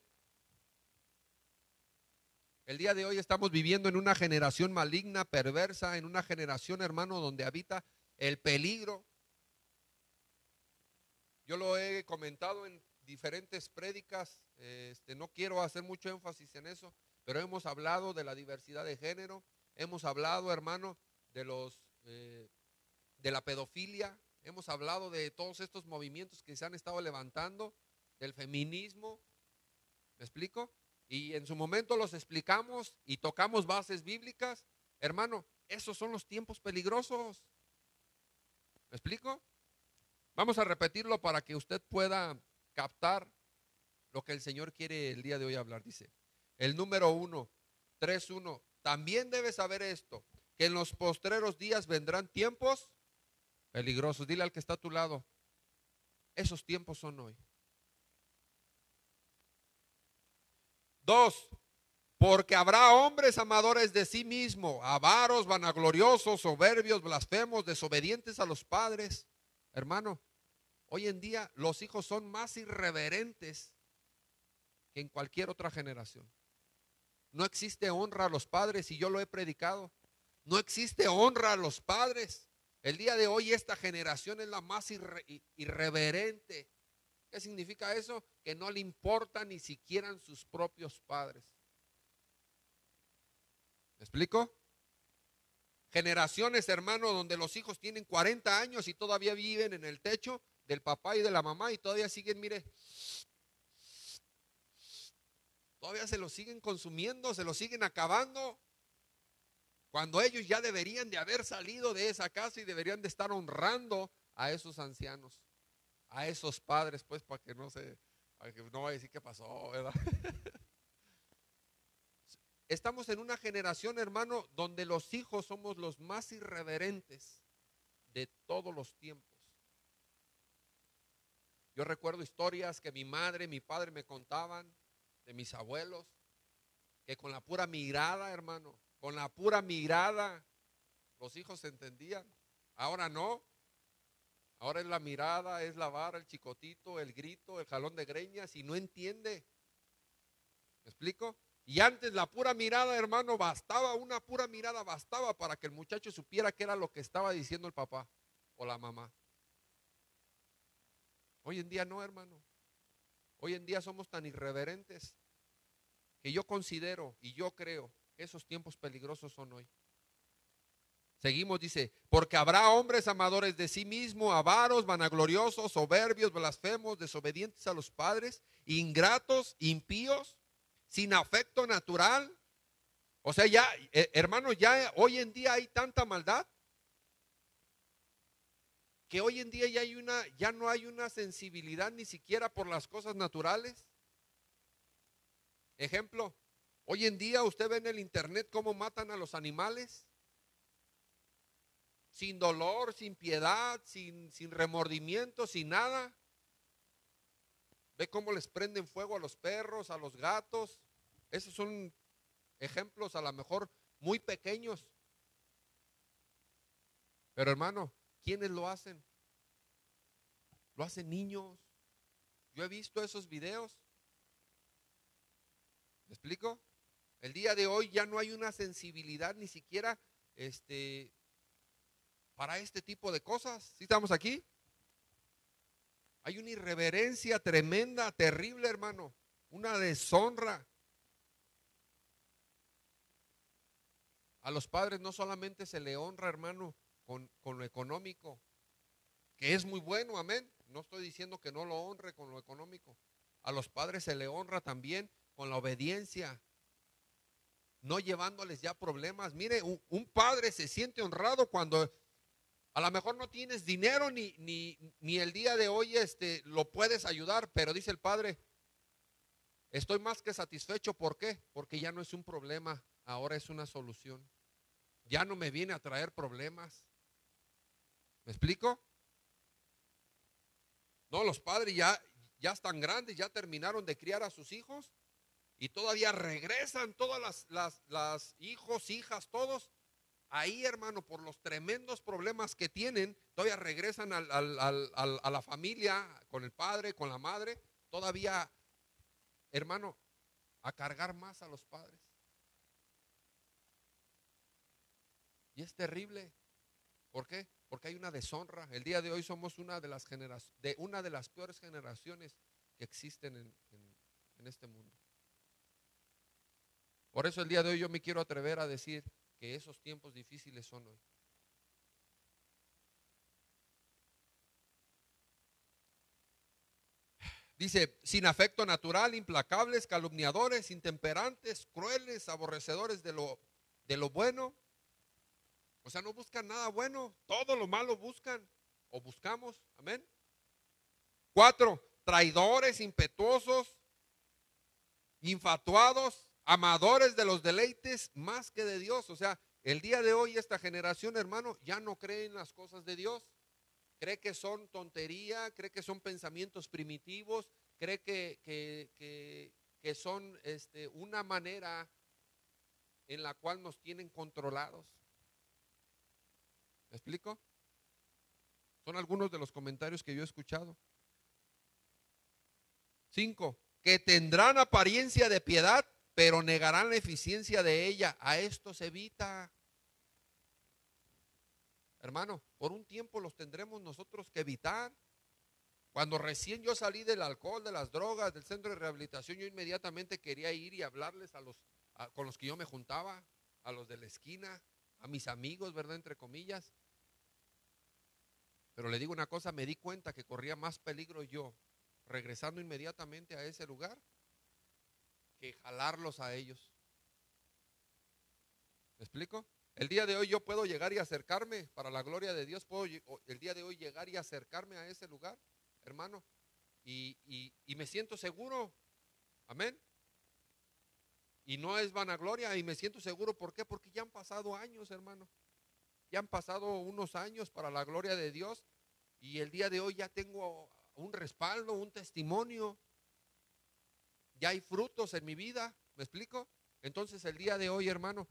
El día de hoy estamos viviendo en una generación maligna, perversa, en una generación, hermano, donde habita el peligro. Yo lo he comentado en diferentes prédicas, no quiero hacer mucho énfasis en eso, pero hemos hablado de la diversidad de género, hemos hablado, hermano, de la pedofilia, hemos hablado de todos estos movimientos que se han estado levantando, del feminismo, ¿me explico? Y en su momento los explicamos y tocamos bases bíblicas. Hermano, esos son los tiempos peligrosos. ¿Me explico? Vamos a repetirlo para que usted pueda captar lo que el Señor quiere el día de hoy hablar. Dice, el número 1, 3:1. También debes saber esto, que en los postreros días vendrán tiempos peligrosos. Dile al que está a tu lado, esos tiempos son hoy. 2, porque habrá hombres amadores de sí mismo, avaros, vanagloriosos, soberbios, blasfemos, desobedientes a los padres. Hermano, hoy en día los hijos son más irreverentes que en cualquier otra generación. No existe honra a los padres y yo lo he predicado. No existe honra a los padres. El día de hoy esta generación es la más irreverente. ¿Qué significa eso? Que no le importan ni siquiera sus propios padres. ¿Me explico? Generaciones, hermano, donde los hijos tienen 40 años y todavía viven en el techo del papá y de la mamá y todavía siguen, mire, todavía se lo siguen consumiendo, se lo siguen acabando, cuando ellos ya deberían de haber salido de esa casa y deberían de estar honrando a esos ancianos, a esos padres, pues, para que no vaya a decir qué pasó, ¿verdad? Estamos en una generación, hermano, donde los hijos somos los más irreverentes de todos los tiempos. Yo recuerdo historias que mi madre y mi padre me contaban de mis abuelos, que con la pura mirada, hermano, con la pura mirada, los hijos se entendían. Ahora no. Ahora es la mirada, es la vara, el chicotito, el grito, el jalón de greñas y no entiende. ¿Me explico? Y antes la pura mirada, hermano, bastaba, una pura mirada bastaba para que el muchacho supiera qué era lo que estaba diciendo el papá o la mamá. Hoy en día no, hermano. Hoy en día somos tan irreverentes que yo considero y yo creo que esos tiempos peligrosos son hoy. Seguimos, dice, porque habrá hombres amadores de sí mismo, avaros, vanagloriosos, soberbios, blasfemos, desobedientes a los padres, ingratos, impíos, sin afecto natural. O sea, ya, hermano, ya hoy en día hay tanta maldad que hoy en día ya no hay una sensibilidad ni siquiera por las cosas naturales. Ejemplo, hoy en día usted ve en el internet cómo matan a los animales. Sin dolor, sin piedad, sin remordimiento, sin nada. Ve cómo les prenden fuego a los perros, a los gatos. Esos son ejemplos a lo mejor muy pequeños. Pero hermano, ¿quiénes lo hacen? Lo hacen niños. Yo he visto esos videos. ¿Me explico? El día de hoy ya no hay una sensibilidad ni siquiera para este tipo de cosas. ¿Sí estamos aquí? Hay una irreverencia tremenda, terrible, hermano. Una deshonra. A los padres no solamente se le honra, hermano, con lo económico, que es muy bueno, amén. No estoy diciendo que no lo honre con lo económico. A los padres se le honra también con la obediencia, no llevándoles ya problemas. Mire, un padre se siente honrado cuando a lo mejor no tienes dinero ni el día de hoy lo puedes ayudar, pero dice el padre, estoy más que satisfecho. ¿Por qué? Porque ya no es un problema, ahora es una solución. Ya no me viene a traer problemas. ¿Me explico? No, los padres ya están grandes, ya terminaron de criar a sus hijos y todavía regresan todas las hijos, hijas, todos ahí, hermano, por los tremendos problemas que tienen, todavía regresan a la familia, con el padre, con la madre, todavía, hermano, a cargar más a los padres. Y es terrible. ¿Por qué? Porque hay una deshonra. El día de hoy somos una de las peores generaciones que existen en este mundo. Por eso el día de hoy yo me quiero atrever a decir que esos tiempos difíciles son hoy. Dice, sin afecto natural, implacables, calumniadores, intemperantes, crueles, aborrecedores de lo bueno. O sea, no buscan nada bueno, todo lo malo buscan o buscamos. Amén. 4, traidores, impetuosos, infatuados, amadores de los deleites más que de Dios. O sea, el día de hoy esta generación, hermano, ya no cree en las cosas de Dios. Cree que son tontería, cree que son pensamientos primitivos, cree que son una manera en la cual nos tienen controlados. ¿Me explico? Son algunos de los comentarios que yo he escuchado. 5, que tendrán apariencia de piedad, pero negarán la eficiencia de ella. A esto se evita. Hermano, por un tiempo los tendremos nosotros que evitar. Cuando recién yo salí del alcohol, de las drogas, del centro de rehabilitación, yo inmediatamente quería ir y hablarles con los que yo me juntaba, a los de la esquina, a mis amigos, ¿verdad? Entre comillas. Pero le digo una cosa, me di cuenta que corría más peligro yo regresando inmediatamente a ese lugar que jalarlos a ellos. ¿Me explico? El día de hoy yo puedo llegar y acercarme, para la gloria de Dios, puedo el día de hoy llegar y acercarme a ese lugar, hermano, y me siento seguro. Amén. Y no es vanagloria, y me siento seguro. ¿Por qué? Porque ya han pasado años, hermano. Ya han pasado unos años para la gloria de Dios, y el día de hoy ya tengo un respaldo, un testimonio. Ya hay frutos en mi vida. ¿Me explico? Entonces el día de hoy, hermano,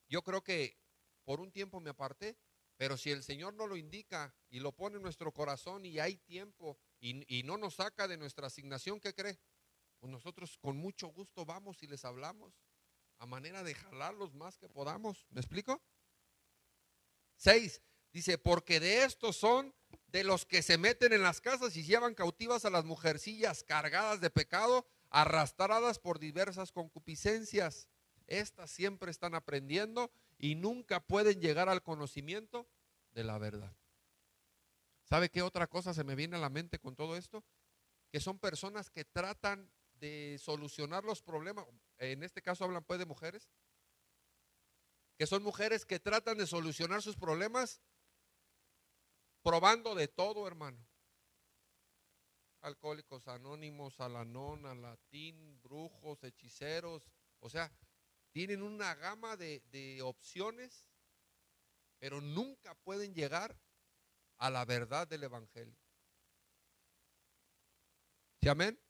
yo creo que por un tiempo me aparté, pero si el Señor no lo indica y lo pone en nuestro corazón y hay tiempo y no nos saca de nuestra asignación, ¿qué cree? Pues nosotros con mucho gusto vamos y les hablamos a manera de jalarlos más que podamos. ¿Me explico? 6, dice, porque de estos son de los que se meten en las casas y llevan cautivas a las mujercillas cargadas de pecado, arrastradas por diversas concupiscencias. Estas siempre están aprendiendo y nunca pueden llegar al conocimiento de la verdad. ¿Sabe qué otra cosa se me viene a la mente con todo esto? Que son personas que tratan de solucionar los problemas. En este caso hablan pues de mujeres. Que son mujeres que tratan de solucionar sus problemas probando de todo, hermano. Alcohólicos Anónimos, Al-Anon, Alatín, brujos, hechiceros. O sea, tienen una gama de opciones, pero nunca pueden llegar a la verdad del evangelio. ¿Sí, amén?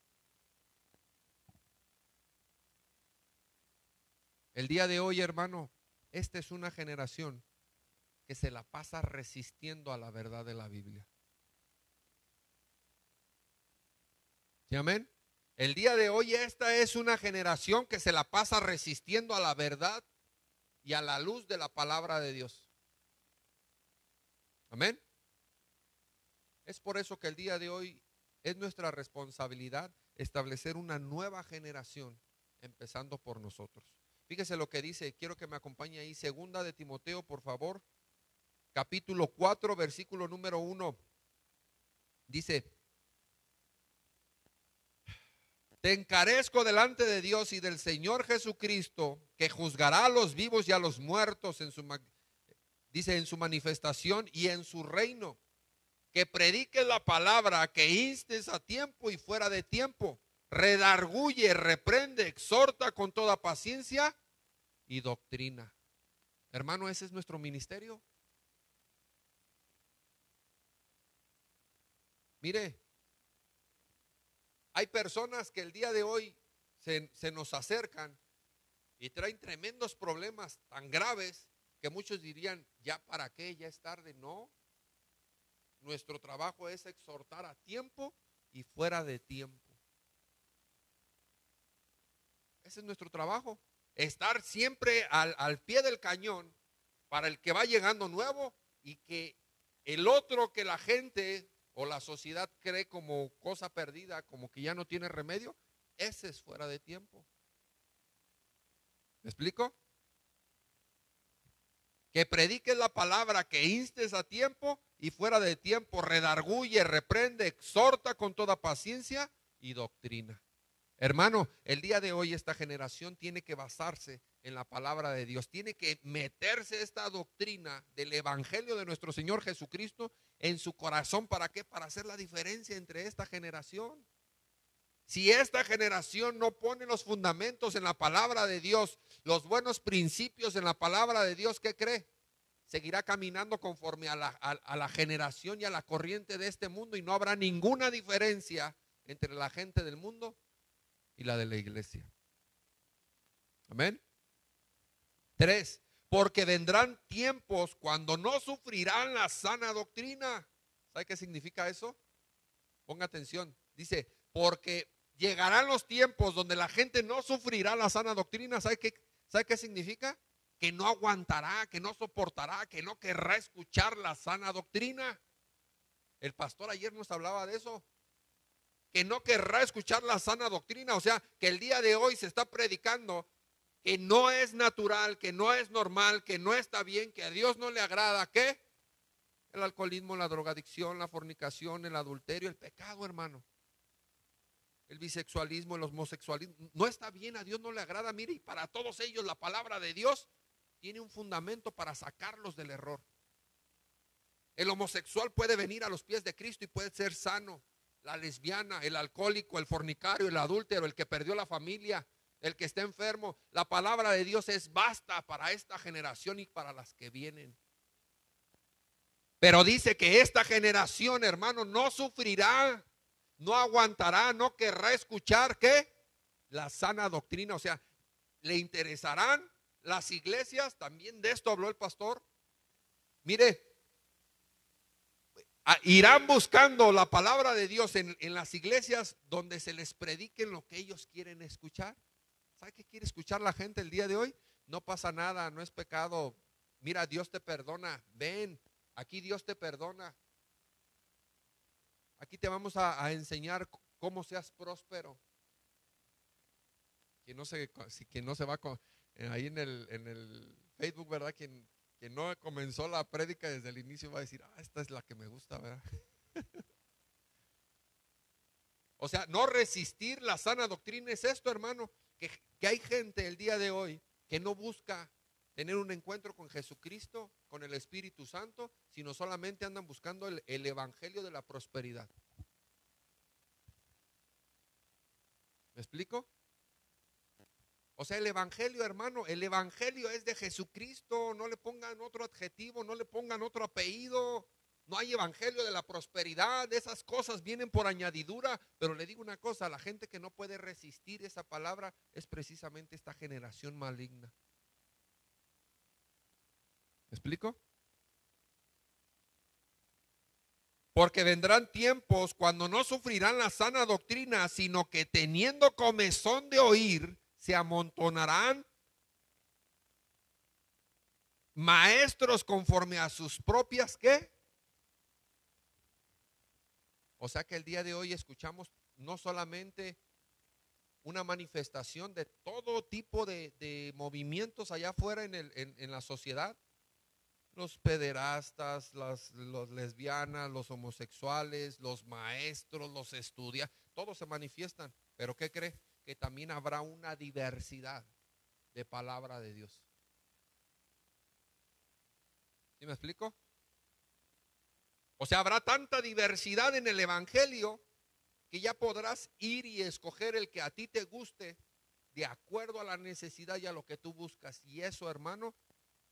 El día de hoy, hermano, esta es una generación que se la pasa resistiendo a la verdad de la Biblia. ¿Sí, amén? El día de hoy esta es una generación que se la pasa resistiendo a la verdad y a la luz de la palabra de Dios. Amén. Es por eso que el día de hoy es nuestra responsabilidad establecer una nueva generación, empezando por nosotros. Fíjese lo que dice, quiero que me acompañe ahí, segunda de Timoteo, por favor, capítulo 4, versículo número 1. Dice: te encarezco delante de Dios y del Señor Jesucristo, que juzgará a los vivos y a los muertos dice, en su manifestación y en su reino, que prediques la palabra, que instes a tiempo y fuera de tiempo, redarguye, reprende, exhorta con toda paciencia y doctrina. Hermano, ese es nuestro ministerio. Mire, hay personas que el día de hoy se nos acercan y traen tremendos problemas tan graves que muchos dirían, ya para qué, ya es tarde. No, nuestro trabajo es exhortar a tiempo y fuera de tiempo. Ese es nuestro trabajo, estar siempre al pie del cañón para el que va llegando nuevo y que el otro que la gente o la sociedad cree como cosa perdida, como que ya no tiene remedio, ese es fuera de tiempo. ¿Me explico? Que prediques la palabra, que instes a tiempo y fuera de tiempo, redarguye, reprende, exhorta con toda paciencia y doctrina. Hermano, el día de hoy esta generación tiene que basarse en la palabra de Dios, tiene que meterse esta doctrina del evangelio de nuestro Señor Jesucristo en su corazón. ¿Para qué? Para hacer la diferencia entre esta generación. Si esta generación no pone los fundamentos en la palabra de Dios, los buenos principios en la palabra de Dios, ¿qué cree? Seguirá caminando conforme a la generación y a la corriente de este mundo, y no habrá ninguna diferencia entre la gente del mundo y la de la iglesia. Amén. 3. Porque vendrán tiempos cuando no sufrirán la sana doctrina. ¿Sabe qué significa eso? Ponga atención. Dice, porque llegarán los tiempos donde la gente no sufrirá la sana doctrina. ¿Sabe qué significa? Que no aguantará, que no soportará, que no querrá escuchar la sana doctrina. El pastor ayer nos hablaba de eso. Que no querrá escuchar la sana doctrina. O sea, que el día de hoy se está predicando que no es natural, que no es normal, que no está bien, que a Dios no le agrada. ¿Qué? El alcoholismo, la drogadicción, la fornicación, el adulterio, el pecado, hermano. El bisexualismo, el homosexualismo. No está bien, a Dios no le agrada. Mire, y para todos ellos la palabra de Dios tiene un fundamento para sacarlos del error. El homosexual puede venir a los pies de Cristo y puede ser sano. La lesbiana, el alcohólico, el fornicario, el adúltero, el que perdió la familia, el que está enfermo. La palabra de Dios es basta para esta generación y para las que vienen. Pero dice que esta generación, hermano, no sufrirá, no aguantará, no querrá escuchar, ¿qué? La sana doctrina. O sea, le interesarán las iglesias. También de esto habló el pastor. Mire, irán buscando la palabra de Dios en las iglesias donde se les prediquen lo que ellos quieren escuchar. ¿Sabe qué quiere escuchar la gente el día de hoy? No pasa nada, no es pecado. Mira, Dios te perdona. Ven, aquí Dios te perdona. Aquí te vamos a enseñar cómo seas próspero. Que no se va ahí en el Facebook, ¿verdad? Quien no comenzó la prédica desde el inicio va a decir, esta es la que me gusta, ¿verdad? O sea, no resistir la sana doctrina es esto, hermano, que hay gente el día de hoy que no busca tener un encuentro con Jesucristo, con el Espíritu Santo, sino solamente andan buscando el evangelio de la prosperidad. ¿Me explico? O sea, el evangelio, hermano, el evangelio es de Jesucristo. No le pongan otro adjetivo, no le pongan otro apellido. No hay evangelio de la prosperidad. Esas cosas vienen por añadidura. Pero le digo una cosa, la gente que no puede resistir esa palabra es precisamente esta generación maligna. ¿Me explico? Porque vendrán tiempos cuando no sufrirán la sana doctrina, sino que teniendo comezón de oír, se amontonarán maestros conforme a sus propias, ¿qué? O sea que el día de hoy escuchamos no solamente una manifestación de todo tipo de movimientos allá afuera en la sociedad, los pederastas, los lesbianas, los homosexuales, los maestros, los estudiantes, todos se manifiestan. Pero ¿qué cree? Que también habrá una diversidad de palabra de Dios. ¿Sí me explico? O sea, habrá tanta diversidad en el evangelio que ya podrás ir y escoger el que a ti te guste de acuerdo a la necesidad y a lo que tú buscas. Y eso, hermano,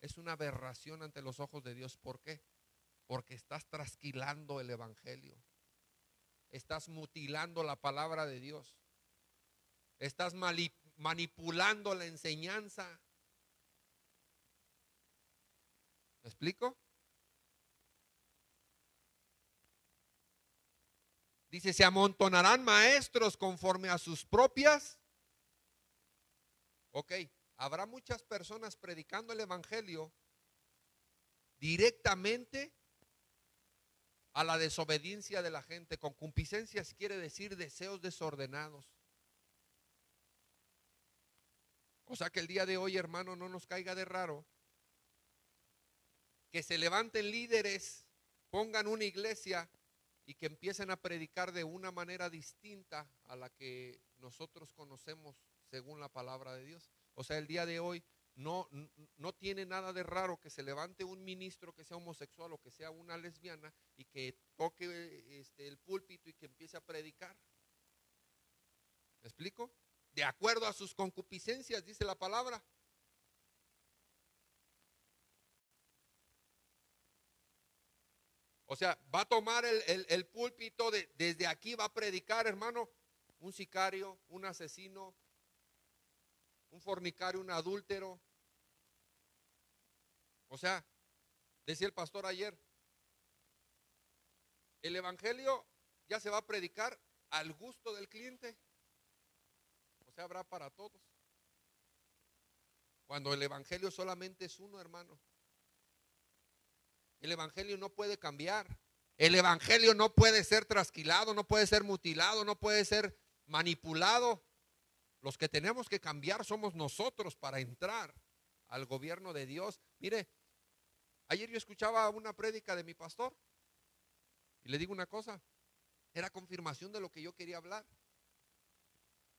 es una aberración ante los ojos de Dios. ¿Por qué? Porque estás trasquilando el evangelio. Estás mutilando la palabra de Dios. Estás manipulando la enseñanza. ¿Me explico? Dice, se amontonarán maestros conforme a sus propias. Ok, habrá muchas personas predicando el evangelio directamente a la desobediencia de la gente. Concupiscencias quiere decir deseos desordenados. O sea que el día de hoy, hermano, no nos caiga de raro que se levanten líderes, pongan una iglesia y que empiecen a predicar de una manera distinta a la que nosotros conocemos según la palabra de Dios. O sea, el día de hoy no tiene nada de raro que se levante un ministro que sea homosexual o que sea una lesbiana y que toque el púlpito y que empiece a predicar. ¿Me explico? De acuerdo a sus concupiscencias, dice la palabra. O sea, va a tomar el púlpito, desde aquí va a predicar, hermano, un sicario, un asesino, un fornicario, un adúltero. O sea, decía el pastor ayer, el evangelio ya se va a predicar al gusto del cliente. O sea, habrá para todos. Cuando el evangelio solamente es uno, hermano. El evangelio no puede cambiar. El evangelio no puede ser trasquilado, no puede ser mutilado, no puede ser manipulado. Los que tenemos que cambiar somos nosotros para entrar al gobierno de Dios. Mire, ayer yo escuchaba una prédica de mi pastor y le digo una cosa, era confirmación de lo que yo quería hablar.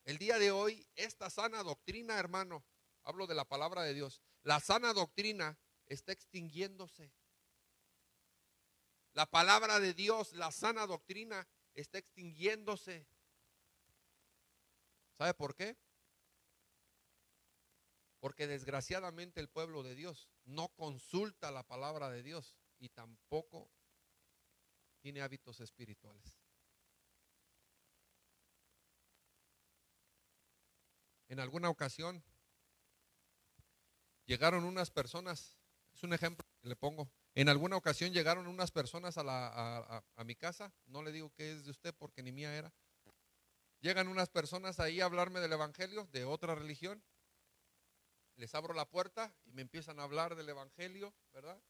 El día de hoy, esta sana doctrina, hermano, hablo de la palabra de Dios, la sana doctrina está extinguiéndose. La palabra de Dios, la sana doctrina, está extinguiéndose. ¿Sabe por qué? Porque desgraciadamente el pueblo de Dios no consulta la palabra de Dios y tampoco tiene hábitos espirituales. En alguna ocasión llegaron unas personas, es un ejemplo que le pongo, en alguna ocasión llegaron unas personas a mi casa, no le digo que es de usted porque ni mía era, llegan unas personas ahí a hablarme del evangelio, de otra religión, les abro la puerta y me empiezan a hablar del evangelio, ¿verdad?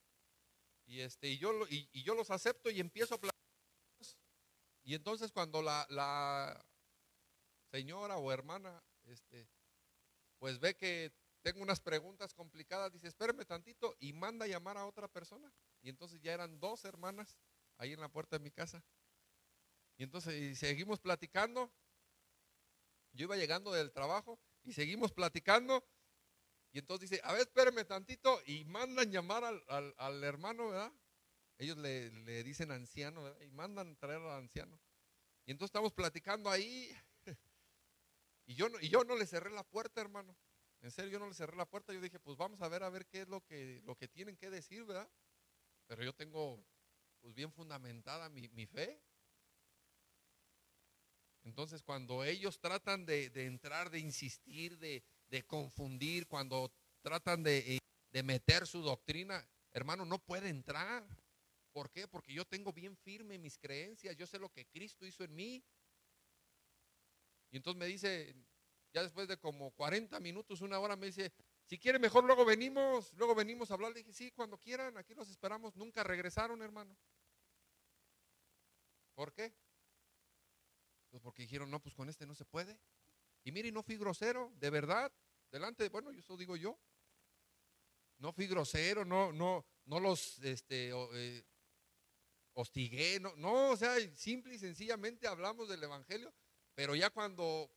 Y yo los acepto y empiezo a platicar. Y entonces cuando la señora o hermana, pues ve que tengo unas preguntas complicadas, dice, espérame tantito y manda a llamar a otra persona. Y entonces ya eran dos hermanas ahí en la puerta de mi casa. Y entonces seguimos platicando. Yo iba llegando del trabajo y seguimos platicando. Y entonces dice, a ver, espérame tantito y mandan llamar al hermano, ¿verdad? Ellos le dicen anciano, ¿verdad? Y mandan traer al anciano. Y entonces estamos platicando ahí. Y yo no le cerré la puerta, hermano. En serio, yo no le cerré la puerta. Yo dije, pues vamos a ver qué es lo que tienen que decir, ¿verdad? Pero yo tengo, pues bien fundamentada mi fe. Entonces, cuando ellos tratan de entrar, de insistir, de confundir, cuando tratan de meter su doctrina, hermano, no puede entrar. ¿Por qué? Porque yo tengo bien firme mis creencias, yo sé lo que Cristo hizo en mí. Y entonces me dice, ya después de como 40 minutos, una hora, me dice, si quiere mejor luego venimos a hablar. Le dije, sí, cuando quieran, aquí los esperamos. Nunca regresaron, hermano. ¿Por qué? Pues porque dijeron, no, pues con este no se puede. Y mire, no fui grosero, de verdad, bueno, eso digo yo. No fui grosero, no los hostigué, no, o sea, simple y sencillamente hablamos del evangelio, pero ya cuando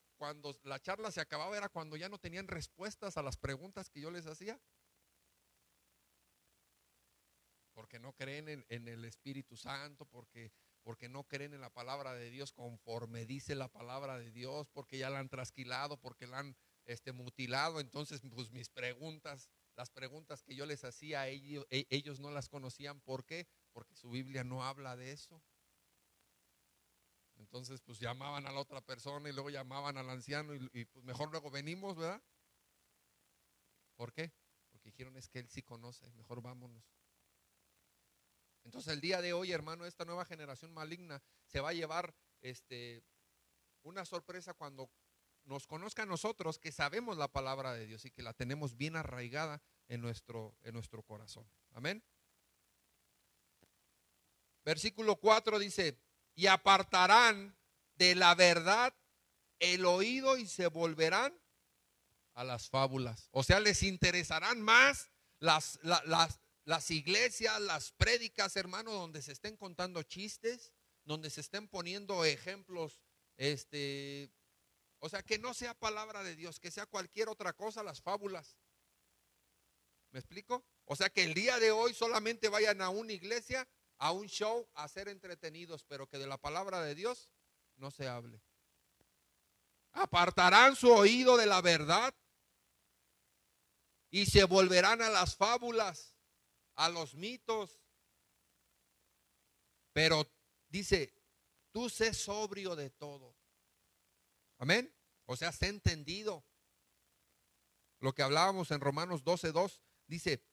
la charla se acababa era cuando ya no tenían respuestas a las preguntas que yo les hacía. Porque no creen en el Espíritu Santo, porque no creen en la palabra de Dios conforme dice la palabra de Dios, porque ya la han trasquilado, porque la han mutilado. Entonces, pues las preguntas que yo les hacía, ellos no las conocían. ¿Por qué? Porque su Biblia no habla de eso. Entonces, pues llamaban a la otra persona y luego llamaban al anciano y pues mejor luego venimos, ¿verdad? ¿Por qué? Porque dijeron, es que él sí conoce, mejor vámonos. Entonces el día de hoy, hermano, esta nueva generación maligna se va a llevar una sorpresa cuando nos conozca a nosotros, que sabemos la palabra de Dios y que la tenemos bien arraigada en nuestro corazón. Amén. Versículo 4 dice, y apartarán de la verdad el oído y se volverán a las fábulas. O sea, les interesarán más las iglesias, las prédicas, hermano, donde se estén contando chistes, donde se estén poniendo ejemplos, o sea, que no sea palabra de Dios, que sea cualquier otra cosa, las fábulas. ¿Me explico? O sea, que el día de hoy solamente vayan a una iglesia, a un show, a ser entretenidos, pero que de la palabra de Dios no se hable. Apartarán su oído de la verdad y se volverán a las fábulas, a los mitos. Pero dice, tú sé sobrio de todo. Amén. O sea, sé entendido. Lo que hablábamos en Romanos 12:2 dice,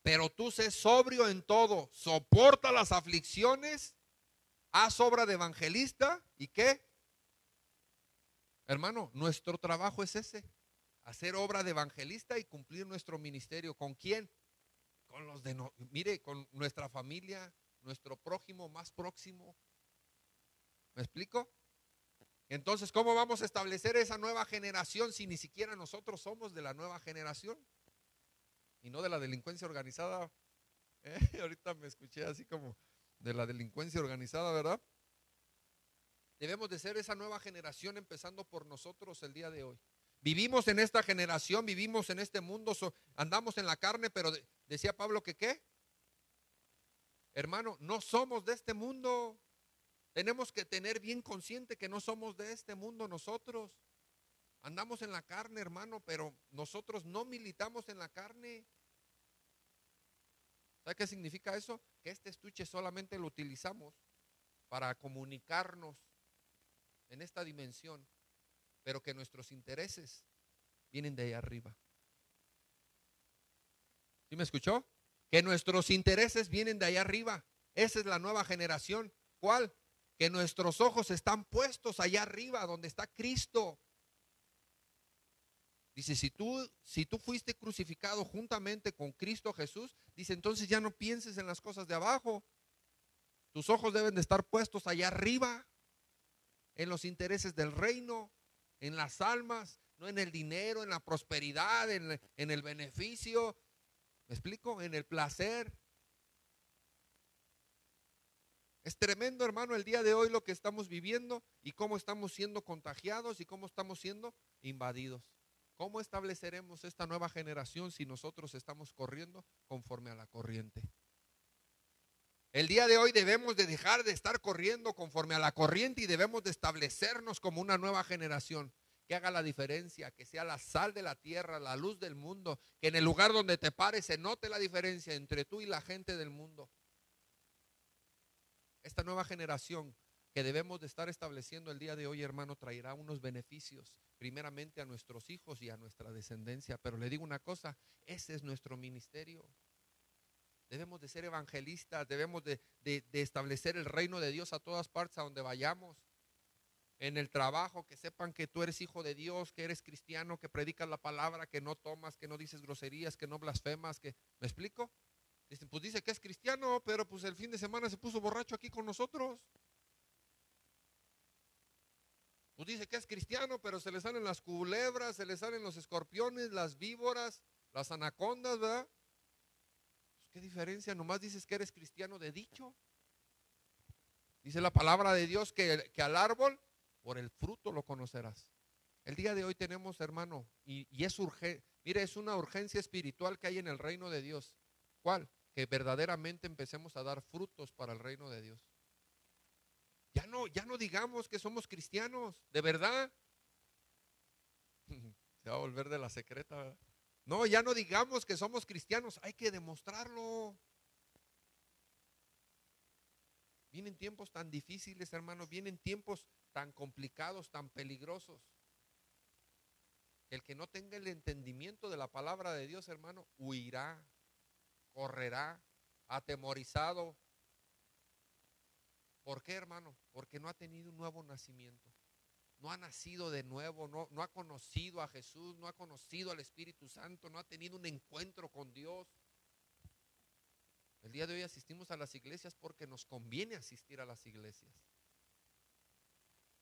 pero tú sé sobrio en todo, soporta las aflicciones, haz obra de evangelista. ¿Y qué? Hermano, nuestro trabajo es ese, hacer obra de evangelista y cumplir nuestro ministerio. ¿Con quién? Con los de, mire, con nuestra familia, nuestro prójimo más próximo. ¿Me explico? Entonces, ¿cómo vamos a establecer esa nueva generación si ni siquiera nosotros somos de la nueva generación? Y no de la delincuencia organizada. Ahorita me escuché así como de la delincuencia organizada, ¿verdad? Debemos de ser esa nueva generación empezando por nosotros el día de hoy. Vivimos en esta generación, vivimos en este mundo, andamos en la carne, pero decía Pablo que ¿qué? Hermano, no somos de este mundo. Tenemos que tener bien consciente que no somos de este mundo nosotros. Andamos en la carne, hermano, pero nosotros no militamos en la carne. ¿Sabe qué significa eso? Que este estuche solamente lo utilizamos para comunicarnos en esta dimensión, pero que nuestros intereses vienen de ahí arriba. ¿Sí me escuchó? Que nuestros intereses vienen de ahí arriba. Esa es la nueva generación. ¿Cuál? Que nuestros ojos están puestos allá arriba, donde está Cristo. Dice, si tú fuiste crucificado juntamente con Cristo Jesús, dice, entonces ya no pienses en las cosas de abajo. Tus ojos deben de estar puestos allá arriba, en los intereses del reino, en las almas, no en el dinero, en la prosperidad, en el beneficio. ¿Me explico? En el placer. Es tremendo, hermano, el día de hoy lo que estamos viviendo y cómo estamos siendo contagiados y cómo estamos siendo invadidos. ¿Cómo estableceremos esta nueva generación si nosotros estamos corriendo conforme a la corriente? El día de hoy debemos de dejar de estar corriendo conforme a la corriente y debemos de establecernos como una nueva generación que haga la diferencia, que sea la sal de la tierra, la luz del mundo, que en el lugar donde te pares se note la diferencia entre tú y la gente del mundo. Esta nueva generación que debemos de estar estableciendo el día de hoy, hermano, traerá unos beneficios, primeramente a nuestros hijos y a nuestra descendencia. Pero le digo una cosa, ese es nuestro ministerio. Debemos de ser evangelistas, debemos de establecer el reino de Dios a todas partes, a donde vayamos. En el trabajo, que sepan que tú eres hijo de Dios, que eres cristiano, que predicas la palabra, que no tomas, que no dices groserías, que no blasfemas, que, ¿me explico? Dicen, pues dice que es cristiano, pero pues el fin de semana se puso borracho aquí con nosotros. Pues dice que es cristiano, pero se le salen las culebras, se le salen los escorpiones, las víboras, las anacondas, ¿verdad? Pues qué diferencia, nomás dices que eres cristiano de dicho. Dice la palabra de Dios que al árbol por el fruto lo conocerás. El día de hoy tenemos, hermano, y es urgente, mire, es una urgencia espiritual que hay en el reino de Dios. ¿Cuál? Que verdaderamente empecemos a dar frutos para el reino de Dios. Ya no digamos que somos cristianos, de verdad. Se va a volver de la secreta, ¿verdad? No, ya no digamos que somos cristianos, hay que demostrarlo. Vienen tiempos tan difíciles, hermano, vienen tiempos tan complicados, tan peligrosos. El que no tenga el entendimiento de la palabra de Dios, hermano, huirá, correrá, atemorizado. ¿Por qué, hermano? Porque no ha tenido un nuevo nacimiento. No ha nacido de nuevo, no ha conocido a Jesús, no ha conocido al Espíritu Santo, no ha tenido un encuentro con Dios. El día de hoy asistimos a las iglesias porque nos conviene asistir a las iglesias.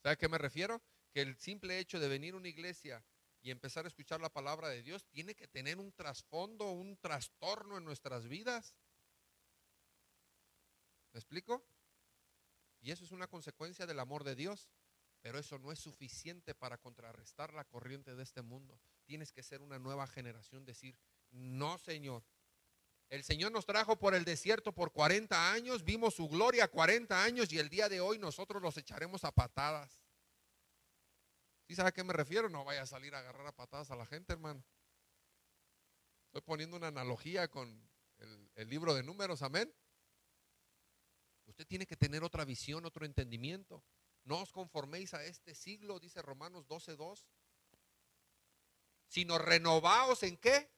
¿Sabe a qué me refiero? Que el simple hecho de venir a una iglesia y empezar a escuchar la palabra de Dios tiene que tener un trasfondo, un trastorno en nuestras vidas. ¿Me explico? Y eso es una consecuencia del amor de Dios. Pero eso no es suficiente para contrarrestar la corriente de este mundo. Tienes que ser una nueva generación, decir, no, Señor. El Señor nos trajo por el desierto por 40 años, vimos su gloria 40 años y el día de hoy nosotros los echaremos a patadas. ¿Sí sabe a qué me refiero? No vaya a salir a agarrar a patadas a la gente, hermano. Estoy poniendo una analogía con el libro de Números, amén. Usted tiene que tener otra visión, otro entendimiento. No os conforméis a este siglo, dice Romanos 12:2, sino renovaos ¿en qué?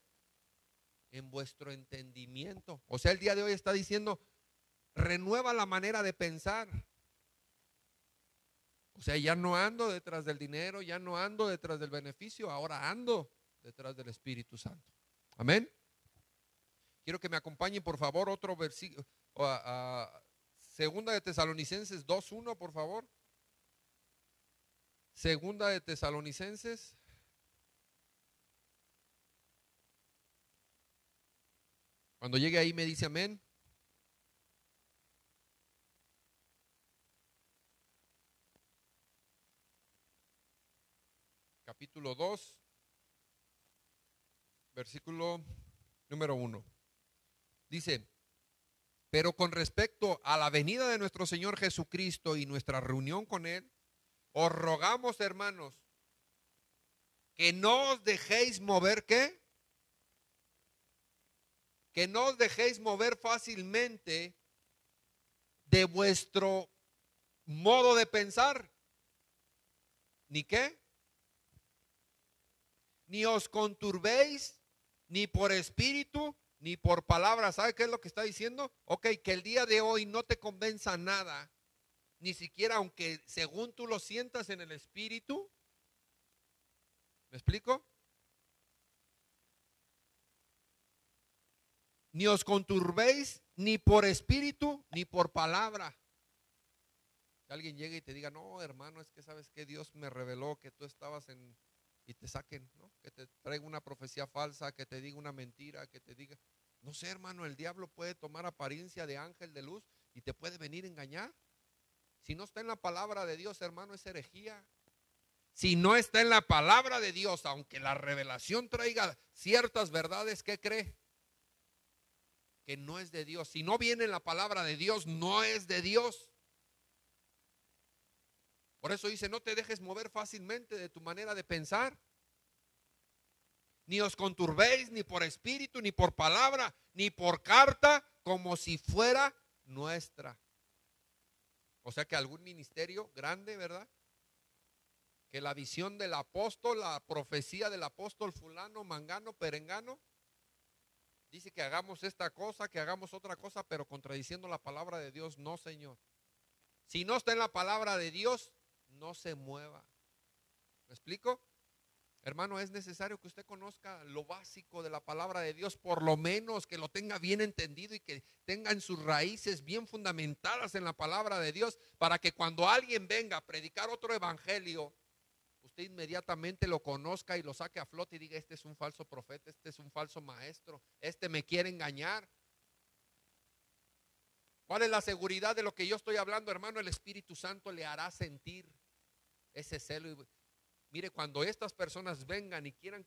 En vuestro entendimiento. O sea, el día de hoy está diciendo, renueva la manera de pensar. O sea, ya no ando detrás del dinero, ya no ando detrás del beneficio, ahora ando detrás del Espíritu Santo. Amén. Quiero que me acompañen, por favor, otro versículo, Segunda de Tesalonicenses 2:1, por favor. Segunda de Tesalonicenses. Cuando llegue ahí me dice amén. Capítulo 2, versículo número 1. Dice, pero con respecto a la venida de nuestro Señor Jesucristo y nuestra reunión con Él, os rogamos, hermanos, que no os dejéis mover, ¿qué? Que no os dejéis mover fácilmente de vuestro modo de pensar. ¿Ni qué? Ni os conturbéis, ni por espíritu, ni por palabra. ¿Sabe qué es lo que está diciendo? Ok, que el día de hoy no te convenza nada, ni siquiera aunque según tú lo sientas en el espíritu. ¿Me explico? Ni os conturbéis ni por espíritu ni por palabra. Que alguien llegue y te diga, no, hermano, es que sabes que Dios me reveló que tú estabas en, y te saquen, ¿no? Que te traiga una profecía falsa, que te diga una mentira, que te diga, no sé, hermano, el diablo puede tomar apariencia de ángel de luz y te puede venir a engañar. Si no está en la palabra de Dios, hermano, es herejía. Si no está en la palabra de Dios, aunque la revelación traiga ciertas verdades, ¿qué cree? Que no es de Dios. Si no viene en la palabra de Dios, no es de Dios. Por eso dice, no te dejes mover fácilmente de tu manera de pensar. Ni os conturbéis, ni por espíritu, ni por palabra, ni por carta, como si fuera nuestra. O sea que algún ministerio grande, ¿verdad? Que la visión del apóstol, la profecía del apóstol fulano, mangano, perengano, Dice que hagamos esta cosa, que hagamos otra cosa, pero contradiciendo la palabra de Dios. No, Señor. Si no está en la palabra de Dios, no se mueva. ¿Me explico? Hermano, es necesario que usted conozca lo básico de la palabra de Dios, por lo menos que lo tenga bien entendido y que tenga en sus raíces bien fundamentadas en la palabra de Dios, para que cuando alguien venga a predicar otro evangelio, usted inmediatamente lo conozca y lo saque a flote y diga: este es un falso profeta, este es un falso maestro, este me quiere engañar. ¿Cuál es la seguridad de lo que yo estoy hablando, hermano? El Espíritu Santo le hará sentir ese celo. Mire, cuando estas personas vengan y quieran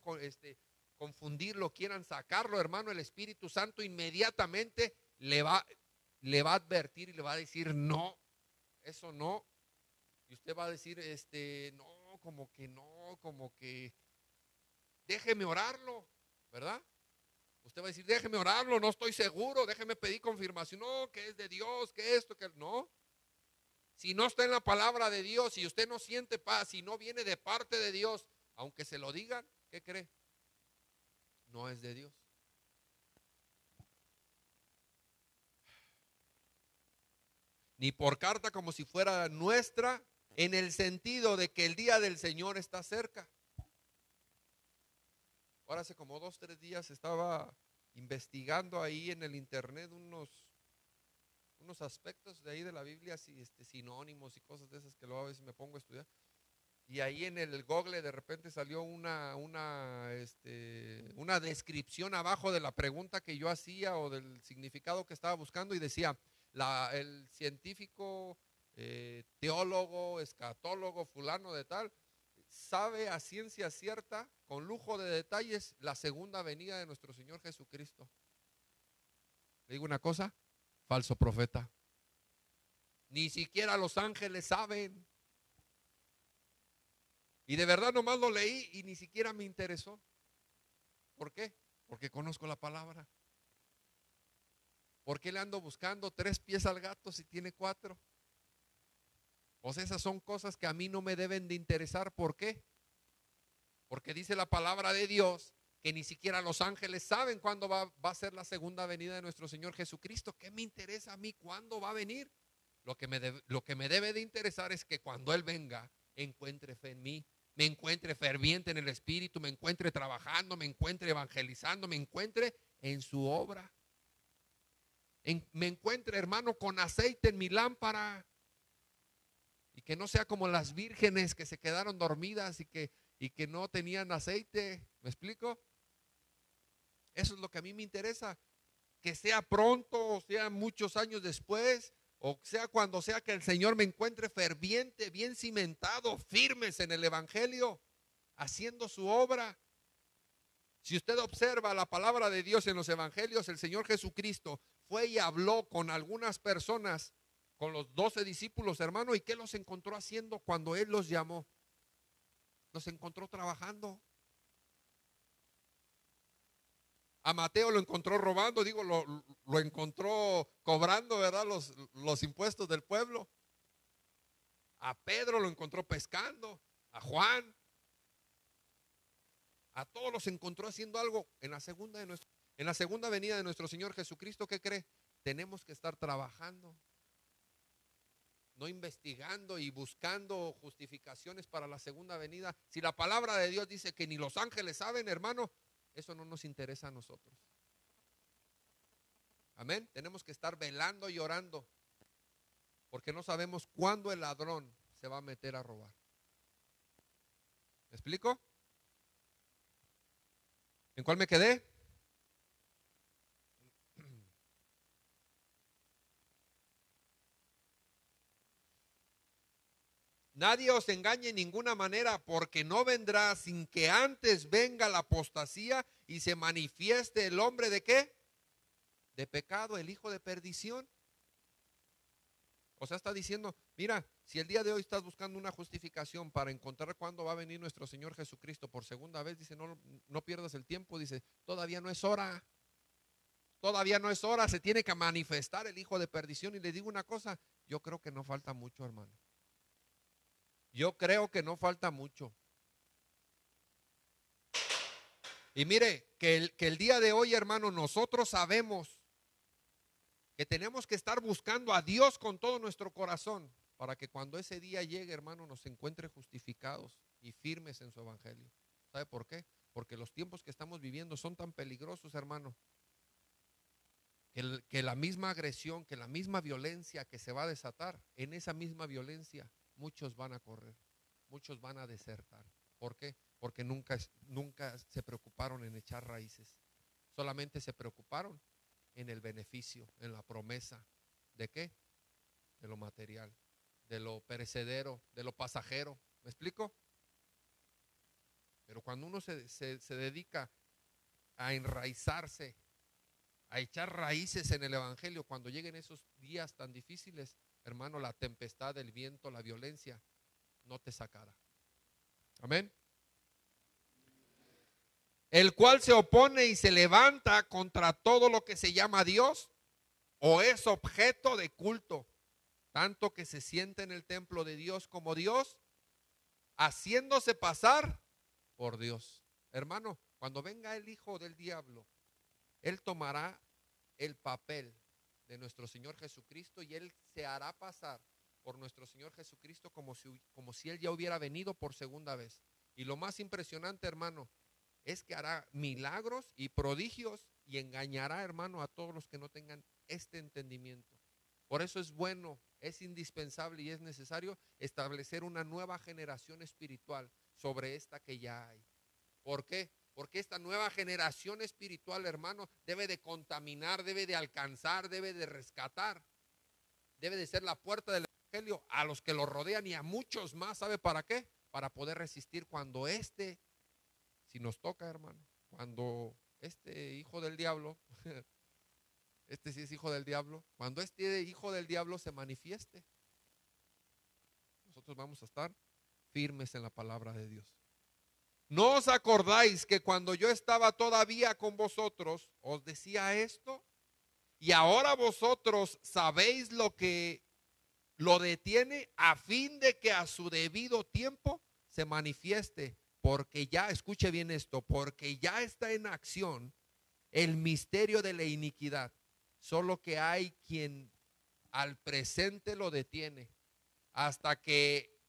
confundirlo, quieran sacarlo, hermano, el Espíritu Santo inmediatamente le va a advertir y le va a decir: no, eso no. Y usted va a decir: no, como que déjeme orarlo, ¿verdad? Usted va a decir: déjeme orarlo, no estoy seguro, déjeme pedir confirmación. No, que es de Dios, que esto, que no. Si no está en la palabra de Dios, si usted no siente paz, si no viene de parte de Dios, aunque se lo digan, ¿qué cree? No es de Dios. Ni por carta como si fuera nuestra, en el sentido de que el día del Señor está cerca. Ahora hace como 2, 3 días estaba investigando ahí en el internet unos aspectos de ahí de la Biblia, sinónimos y cosas de esas que luego a veces me pongo a estudiar. Y ahí en el Google de repente salió una descripción abajo de la pregunta que yo hacía o del significado que estaba buscando, y decía: el científico, teólogo, escatólogo, fulano de tal, sabe a ciencia cierta, con lujo de detalles, la segunda venida de nuestro Señor Jesucristo. Le digo una cosa: falso profeta. Ni siquiera los ángeles saben. Y de verdad nomás lo leí y ni siquiera me interesó. ¿Por qué? Porque conozco la palabra. ¿Por qué le ando buscando 3 pies al gato si tiene 4? Pues esas son cosas que a mí no me deben de interesar. ¿Por qué? Porque dice la palabra de Dios que ni siquiera los ángeles saben cuándo va a ser la segunda venida de nuestro Señor Jesucristo. ¿Qué me interesa a mí cuándo va a venir? Lo que me debe de interesar es que cuando Él venga, encuentre fe en mí, me encuentre ferviente en el Espíritu, me encuentre trabajando, me encuentre evangelizando, me encuentre en su obra. Me encuentre, hermano, con aceite en mi lámpara. Y que no sea como las vírgenes que se quedaron dormidas y que no tenían aceite. ¿Me explico? Eso es lo que a mí me interesa. Que sea pronto, o sea muchos años después, o sea cuando sea, que el Señor me encuentre ferviente, bien cimentado, firmes en el evangelio, haciendo su obra. Si usted observa la palabra de Dios en los evangelios, el Señor Jesucristo fue y habló con algunas personas, con los 12 discípulos, hermano. ¿Y qué los encontró haciendo cuando Él los llamó? Los encontró trabajando. A Mateo lo encontró robando, lo encontró cobrando, ¿verdad? Los impuestos del pueblo. A Pedro lo encontró pescando, a Juan. A todos los encontró haciendo algo. En la segunda venida de nuestro Señor Jesucristo, ¿qué cree? Tenemos que estar trabajando, no investigando y buscando justificaciones para la segunda venida. Si la palabra de Dios dice que ni los ángeles saben, hermano, eso no nos interesa a nosotros. Amén. Tenemos que estar velando y orando, porque no sabemos cuándo el ladrón se va a meter a robar. ¿Me explico? ¿En cuál me quedé? Nadie os engañe en ninguna manera, porque no vendrá sin que antes venga la apostasía y se manifieste el hombre de ¿qué? De pecado, el hijo de perdición. O sea, está diciendo: mira, si el día de hoy estás buscando una justificación para encontrar cuándo va a venir nuestro Señor Jesucristo por segunda vez, dice, no pierdas el tiempo. Dice, todavía no es hora. Todavía no es hora, se tiene que manifestar el hijo de perdición. Y le digo una cosa: yo creo que no falta mucho, hermano. Yo creo que no falta mucho. Y mire, que el día de hoy, hermano, nosotros sabemos que tenemos que estar buscando a Dios con todo nuestro corazón para que cuando ese día llegue, hermano, nos encuentre justificados y firmes en su evangelio. ¿Sabe por qué? Porque los tiempos que estamos viviendo son tan peligrosos, hermano, que la misma agresión, que la misma violencia que se va a desatar, en esa misma violencia muchos van a correr, muchos van a desertar. ¿Por qué? Porque nunca se preocuparon en echar raíces, solamente se preocuparon en el beneficio, en la promesa. ¿De qué? De lo material, de lo perecedero, de lo pasajero. ¿Me explico? Pero cuando uno se dedica a enraizarse, a echar raíces en el evangelio, cuando lleguen esos días tan difíciles, hermano, la tempestad, el viento, la violencia no te sacará. Amén. El cual se opone y se levanta contra todo lo que se llama Dios o es objeto de culto, tanto que se siente en el templo de Dios como Dios, haciéndose pasar por Dios. Hermano, cuando venga el hijo del diablo, él tomará el papel de nuestro Señor Jesucristo y él se hará pasar por nuestro Señor Jesucristo como si él ya hubiera venido por segunda vez. Y lo más impresionante, hermano, es que hará milagros y prodigios y engañará, hermano, a todos los que no tengan este entendimiento. Por eso es bueno, es indispensable y es necesario establecer una nueva generación espiritual sobre esta que ya hay. ¿Por qué? Porque esta nueva generación espiritual, hermano, debe de contaminar, debe de alcanzar, debe de rescatar, debe de ser la puerta del evangelio a los que lo rodean y a muchos más. ¿Sabe para qué? Para poder resistir cuando si nos toca, hermano, cuando este hijo del diablo, este sí es hijo del diablo, cuando este hijo del diablo se manifieste, nosotros vamos a estar firmes en la palabra de Dios. ¿No os acordáis que cuando yo estaba todavía con vosotros os decía esto? Y ahora vosotros sabéis lo que lo detiene a fin de que a su debido tiempo se manifieste, porque ya, escuche bien esto, porque ya está en acción el misterio de la iniquidad, solo que hay quien al presente lo detiene hasta que,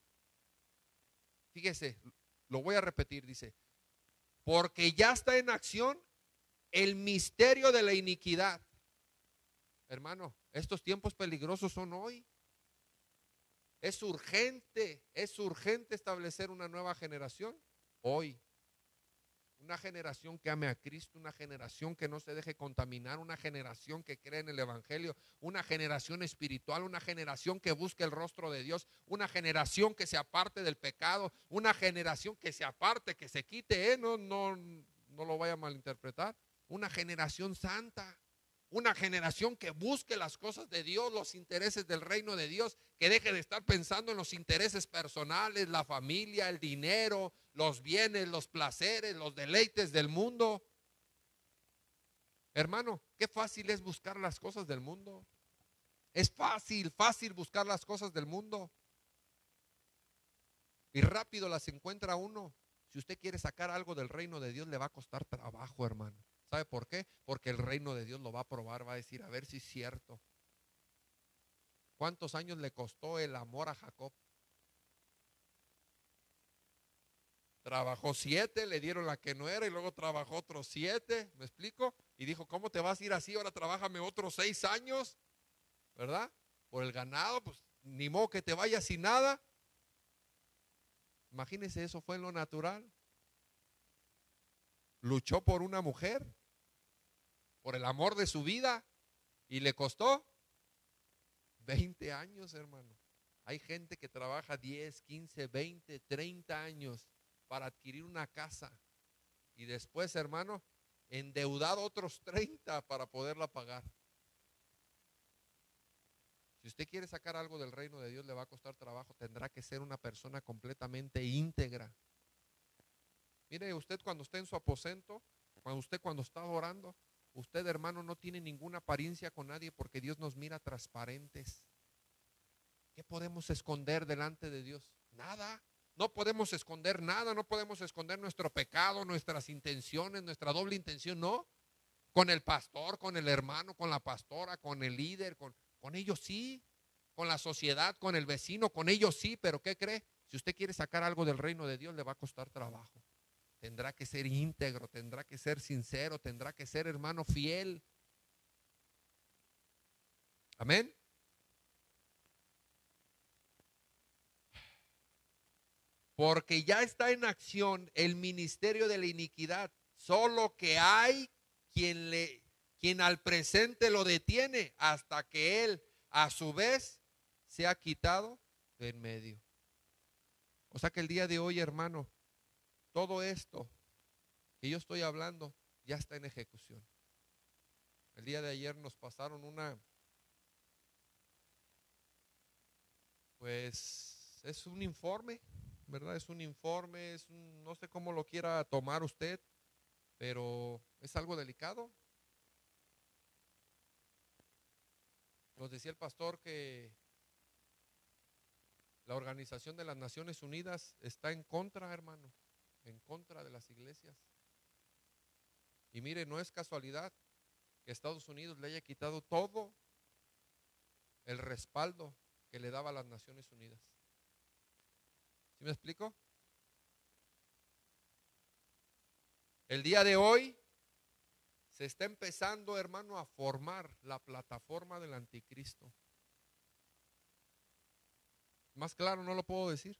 fíjese, lo voy a repetir, dice, porque ya está en acción el misterio de la iniquidad. Hermano, estos tiempos peligrosos son hoy. Es urgente establecer una nueva generación hoy. Una generación que ame a Cristo, una generación que no se deje contaminar, una generación que cree en el evangelio, una generación espiritual, una generación que busque el rostro de Dios, una generación que se aparte del pecado, una generación que se aparte, que se quite, no lo vaya a malinterpretar, una generación santa. Una generación que busque las cosas de Dios, los intereses del reino de Dios, que deje de estar pensando en los intereses personales, la familia, el dinero, los bienes, los placeres, los deleites del mundo. Hermano, qué fácil es buscar las cosas del mundo. Es fácil buscar las cosas del mundo. Y rápido las encuentra uno. Si usted quiere sacar algo del reino de Dios, le va a costar trabajo, hermano. ¿Sabe por qué? Porque el reino de Dios lo va a probar, va a decir, a ver si es cierto. ¿Cuántos años le costó el amor a Jacob? Trabajó 7, le dieron la que no era y luego trabajó otros 7, ¿me explico? Y dijo, ¿cómo te vas a ir así? Ahora trabájame otros 6 años, ¿verdad? Por el ganado, pues ni modo que te vayas sin nada. Imagínese, eso fue en lo natural. Luchó por una mujer, por el amor de su vida, y le costó 20 años, hermano. Hay gente que trabaja 10, 15, 20, 30 años para adquirir una casa y después, hermano, endeudado otros 30 para poderla pagar. Si usted quiere sacar algo del reino de Dios, le va a costar trabajo. Tendrá que ser una persona completamente íntegra. Mire, usted cuando está en su aposento, cuando está orando, usted, hermano, no tiene ninguna apariencia con nadie porque Dios nos mira transparentes. ¿Qué podemos esconder delante de Dios? Nada. No podemos esconder nada, no podemos esconder nuestro pecado, nuestras intenciones, nuestra doble intención, no. Con el pastor, con el hermano, con la pastora, con el líder, con ellos sí. Con la sociedad, con el vecino, con ellos sí, pero ¿qué cree? Si usted quiere sacar algo del reino de Dios, le va a costar trabajo. Tendrá que ser íntegro, tendrá que ser sincero, tendrá que ser hermano fiel. Amén. Porque ya está en acción el ministerio de la iniquidad, solo que hay quien al presente lo detiene hasta que él a su vez se ha quitado de en medio. O sea que el día de hoy, hermano, todo esto que yo estoy hablando ya está en ejecución. El día de ayer nos pasaron pues es un informe, ¿verdad? Es un informe, no sé cómo lo quiera tomar usted, pero es algo delicado. Nos decía el pastor que la Organización de las Naciones Unidas está en contra, hermano, en contra de las iglesias. Y mire, no es casualidad que Estados Unidos le haya quitado todo el respaldo que le daba a las Naciones Unidas. ¿Sí me explico? El día de hoy se está empezando, hermano, a formar la plataforma del anticristo. Más claro no lo puedo decir.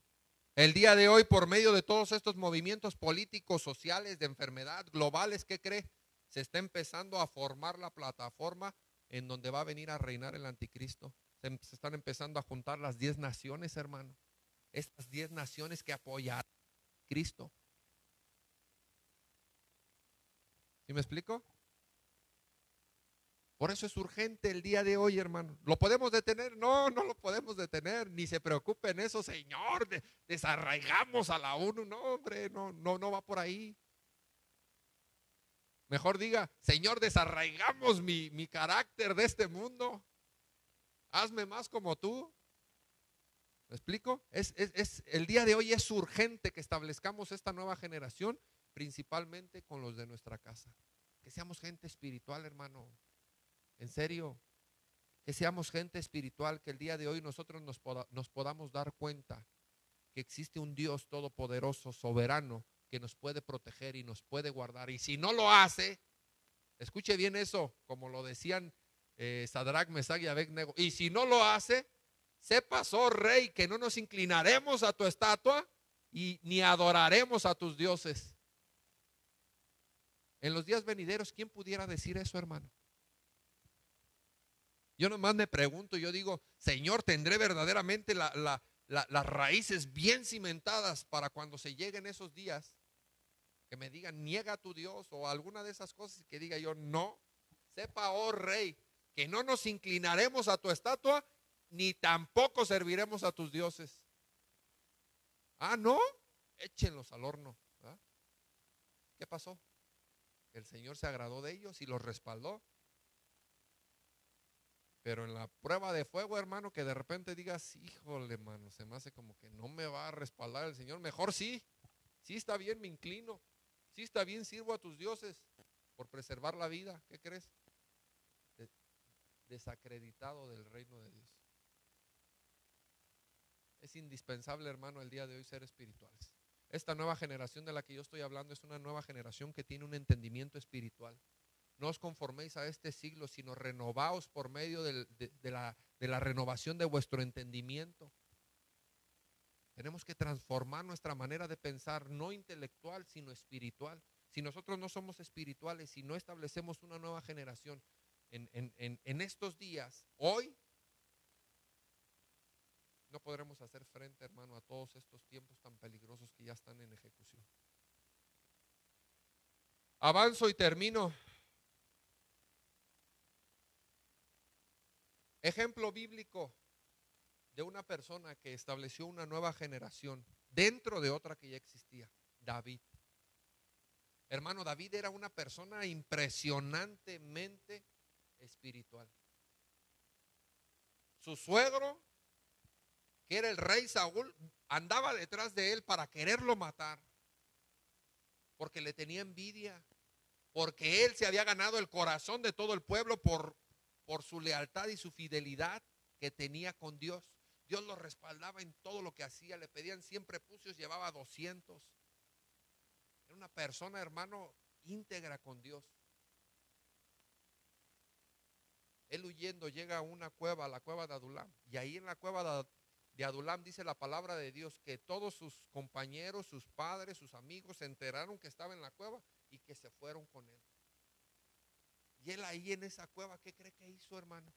El día de hoy, por medio de todos estos movimientos políticos, sociales, de enfermedad, globales, ¿qué cree? Se está empezando a formar la plataforma en donde va a venir a reinar el anticristo. Se están empezando a juntar las 10 naciones, hermano. Estas 10 naciones que apoyarán a Cristo. ¿Sí me explico? Por eso es urgente el día de hoy, hermano. ¿Lo podemos detener? No, no lo podemos detener. Ni se preocupen eso, Señor. Desarraigamos a la ONU. No, hombre, no va por ahí. Mejor diga, Señor, desarraigamos mi carácter de este mundo. Hazme más como tú. ¿Me explico? El día de hoy es urgente que establezcamos esta nueva generación, principalmente con los de nuestra casa. Que seamos gente espiritual, hermano. En serio, que seamos gente espiritual, que el día de hoy nosotros nos podamos dar cuenta que existe un Dios todopoderoso, soberano, que nos puede proteger y nos puede guardar. Y si no lo hace, escuche bien eso, como lo decían Sadrach, Mesach y Abednego, y si no lo hace, sepas, oh rey, que no nos inclinaremos a tu estatua y ni adoraremos a tus dioses. En los días venideros, ¿quién pudiera decir eso, hermano? Yo nomás me pregunto, yo digo, Señor, ¿tendré verdaderamente las raíces bien cimentadas para cuando se lleguen esos días? Que me digan, niega a tu Dios o alguna de esas cosas, y que diga yo, no, sepa, oh rey, que no nos inclinaremos a tu estatua, ni tampoco serviremos a tus dioses. Ah, ¿no? Échenlos al horno. ¿Ah? ¿Qué pasó? El Señor se agradó de ellos y los respaldó. Pero en la prueba de fuego, hermano, que de repente digas, híjole, hermano, se me hace como que no me va a respaldar el Señor. Mejor sí, sí está bien, me inclino. Sí está bien, sirvo a tus dioses por preservar la vida. ¿Qué crees? Desacreditado del reino de Dios. Es indispensable, hermano, el día de hoy ser espirituales. Esta nueva generación de la que yo estoy hablando es una nueva generación que tiene un entendimiento espiritual. No os conforméis a este siglo, sino renovaos por medio de la renovación de vuestro entendimiento. Tenemos que transformar nuestra manera de pensar, no intelectual, sino espiritual. Si nosotros no somos espirituales y no establecemos una nueva generación en estos días, hoy, no podremos hacer frente, hermano, a todos estos tiempos tan peligrosos que ya están en ejecución. Avanzo y termino. Ejemplo bíblico de una persona que estableció una nueva generación dentro de otra que ya existía, David. Hermano, David era una persona impresionantemente espiritual. Su suegro que era el rey Saúl, andaba detrás de él para quererlo matar, porque le tenía envidia, porque él se había ganado el corazón de todo el pueblo por su lealtad y su fidelidad que tenía con Dios. Dios lo respaldaba en todo lo que hacía, le pedían 100 prepucios, llevaba 200. Era una persona, hermano, íntegra con Dios. Él huyendo llega a una cueva, a la cueva de Adulam, y ahí en la cueva de Adulam dice la palabra de Dios que todos sus compañeros, sus padres, sus amigos se enteraron que estaba en la cueva y que se fueron con él. Y él ahí en esa cueva, ¿qué cree que hizo, hermano?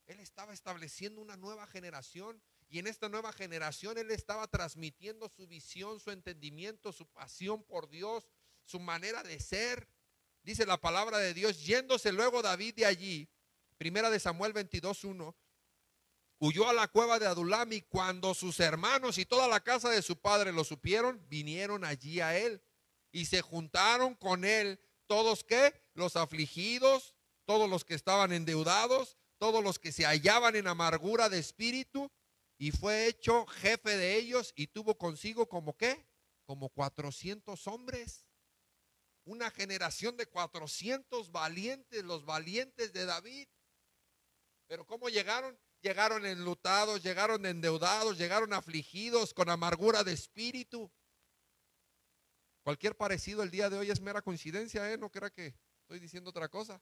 Él estaba estableciendo una nueva generación, y en esta nueva generación él estaba transmitiendo su visión, su entendimiento, su pasión por Dios, su manera de ser. Dice la palabra de Dios, yéndose luego David de allí, primera de Samuel 22:1, huyó a la cueva de Adulam, y cuando sus hermanos y toda la casa de su padre lo supieron, vinieron allí a él y se juntaron con él todos, ¿qué? Los afligidos, todos los que estaban endeudados, todos los que se hallaban en amargura de espíritu, y fue hecho jefe de ellos, y tuvo consigo como ¿qué? Como 400 hombres. Una generación de 400 valientes, los valientes de David. Pero ¿cómo llegaron? Llegaron enlutados, llegaron endeudados, llegaron afligidos, con amargura de espíritu. Cualquier parecido el día de hoy es mera coincidencia, no crea que estoy diciendo otra cosa.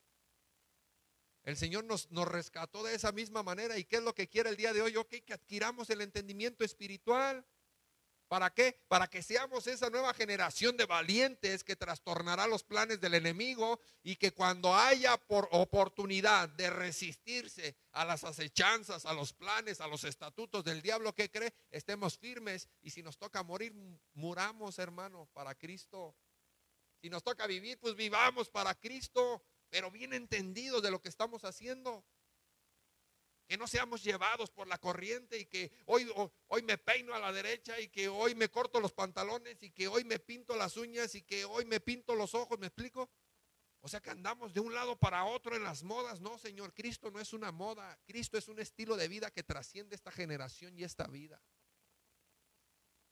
El Señor nos rescató de esa misma manera. ¿Y qué es lo que quiere el día de hoy? Ok, que adquiramos el entendimiento espiritual. ¿Para qué? Para que seamos esa nueva generación de valientes que trastornará los planes del enemigo, y que cuando haya por oportunidad de resistirse a las acechanzas, a los planes, a los estatutos del diablo, ¿qué cree? Estemos firmes, y si nos toca morir, muramos, hermano, para Cristo. Si nos toca vivir, pues vivamos para Cristo, pero bien entendidos de lo que estamos haciendo. Que no seamos llevados por la corriente, y que hoy me peino a la derecha, y que hoy me corto los pantalones, y que hoy me pinto las uñas, y que hoy me pinto los ojos. ¿Me explico? O sea, que andamos de un lado para otro en las modas. No, Señor, Cristo no es una moda. Cristo es un estilo de vida que trasciende esta generación y esta vida.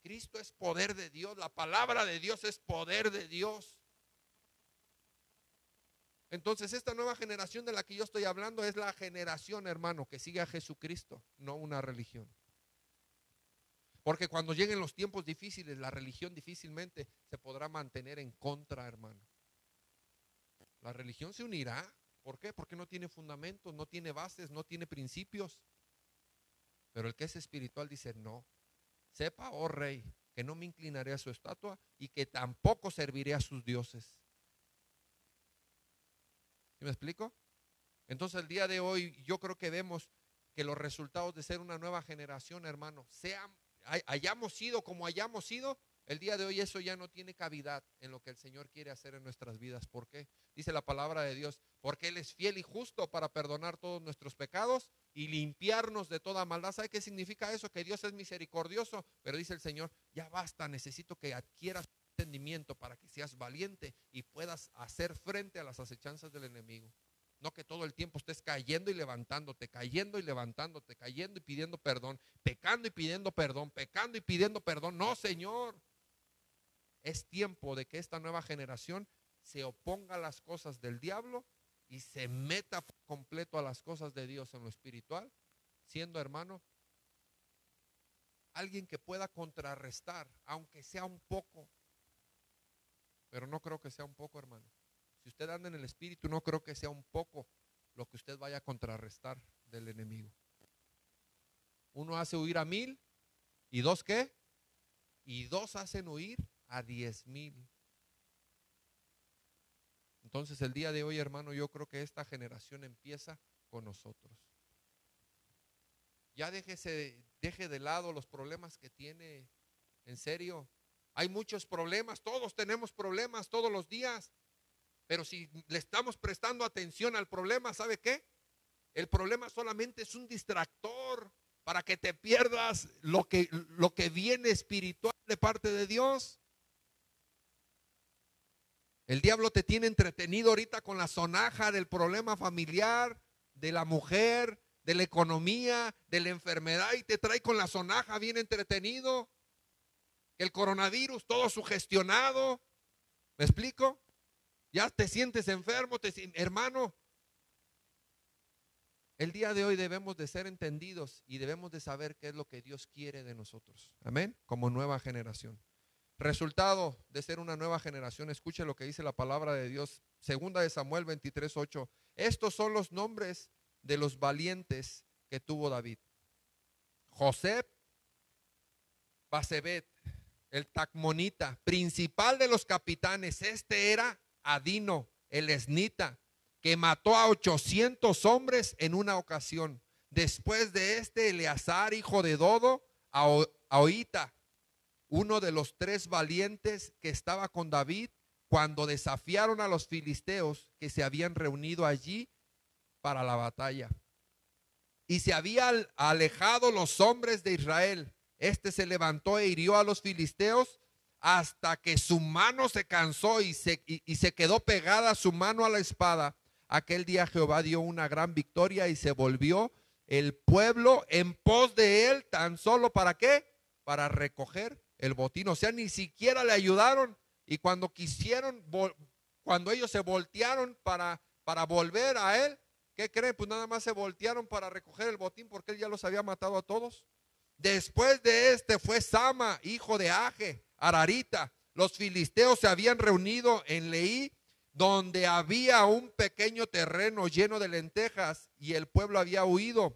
Cristo es poder de Dios. La palabra de Dios es poder de Dios. Entonces, esta nueva generación de la que yo estoy hablando es la generación, hermano, que sigue a Jesucristo, no una religión. Porque cuando lleguen los tiempos difíciles, la religión difícilmente se podrá mantener en contra, hermano. La religión se unirá. ¿Por qué? Porque no tiene fundamentos, no tiene bases, no tiene principios. Pero el que es espiritual dice: no, sepa, oh rey, que no me inclinaré a su estatua, y que tampoco serviré a sus dioses. ¿Sí me explico? Entonces, el día de hoy yo creo que vemos que los resultados de ser una nueva generación, hermano, hayamos sido como hayamos sido, el día de hoy eso ya no tiene cavidad en lo que el Señor quiere hacer en nuestras vidas. ¿Por qué? Dice la palabra de Dios, porque Él es fiel y justo para perdonar todos nuestros pecados y limpiarnos de toda maldad. ¿Sabe qué significa eso? Que Dios es misericordioso, pero dice el Señor: ya basta, necesito que adquieras entendimiento para que seas valiente y puedas hacer frente a las acechanzas del enemigo. No que todo el tiempo estés cayendo y levantándote, cayendo y levantándote, cayendo y pidiendo perdón, pecando y pidiendo perdón, pecando y pidiendo perdón. No, Señor. Es tiempo de que esta nueva generación se oponga a las cosas del diablo y se meta por completo a las cosas de Dios en lo espiritual, siendo, hermano, alguien que pueda contrarrestar, aunque sea un poco. Pero no creo que sea un poco, hermano. Si usted anda en el espíritu, no creo que sea un poco lo que usted vaya a contrarrestar del enemigo. Uno hace huir a 1000, y dos, ¿qué? Y dos hacen huir a 10,000. Entonces, el día de hoy, hermano, yo creo que esta generación empieza con nosotros. Ya deje de lado los problemas que tiene. En serio, hay muchos problemas, todos tenemos problemas todos los días. Pero si le estamos prestando atención al problema, ¿sabe qué? El problema solamente es un distractor para que te pierdas lo que viene espiritual de parte de Dios. El diablo te tiene entretenido ahorita con la sonaja del problema familiar, de la mujer, de la economía, de la enfermedad y te trae con la sonaja bien entretenido. El coronavirus, todo sugestionado. ¿Me explico? Ya te sientes enfermo, hermano. El día de hoy debemos de ser entendidos y debemos de saber qué es lo que Dios quiere de nosotros. Amén. Como nueva generación. Resultado de ser una nueva generación, escuche lo que dice la palabra de Dios. Segunda de Samuel 23:8. Estos son los nombres de los valientes que tuvo David: José, Basebet, el Tacmonita, principal de los capitanes. Este era Adino, el esnita, que mató a 800 hombres en una ocasión. Después de este, Eleazar, hijo de Dodo, Ahita, uno de los 3 valientes que estaba con David cuando desafiaron a los filisteos que se habían reunido allí para la batalla. Y se habían alejado los hombres de Israel. Este se levantó e hirió a los filisteos hasta que su mano se cansó y se quedó pegada su mano a la espada. Aquel día Jehová dio una gran victoria y se volvió el pueblo en pos de él, tan solo ¿para qué? Para recoger el botín. O sea, ni siquiera le ayudaron. Y cuando cuando ellos se voltearon para volver a él, ¿qué creen? Pues nada más se voltearon para recoger el botín, porque él ya los había matado a todos. Después de este fue Sama, hijo de Age, Ararita. Los filisteos se habían reunido en Leí, donde había un pequeño terreno lleno de lentejas, y el pueblo había huido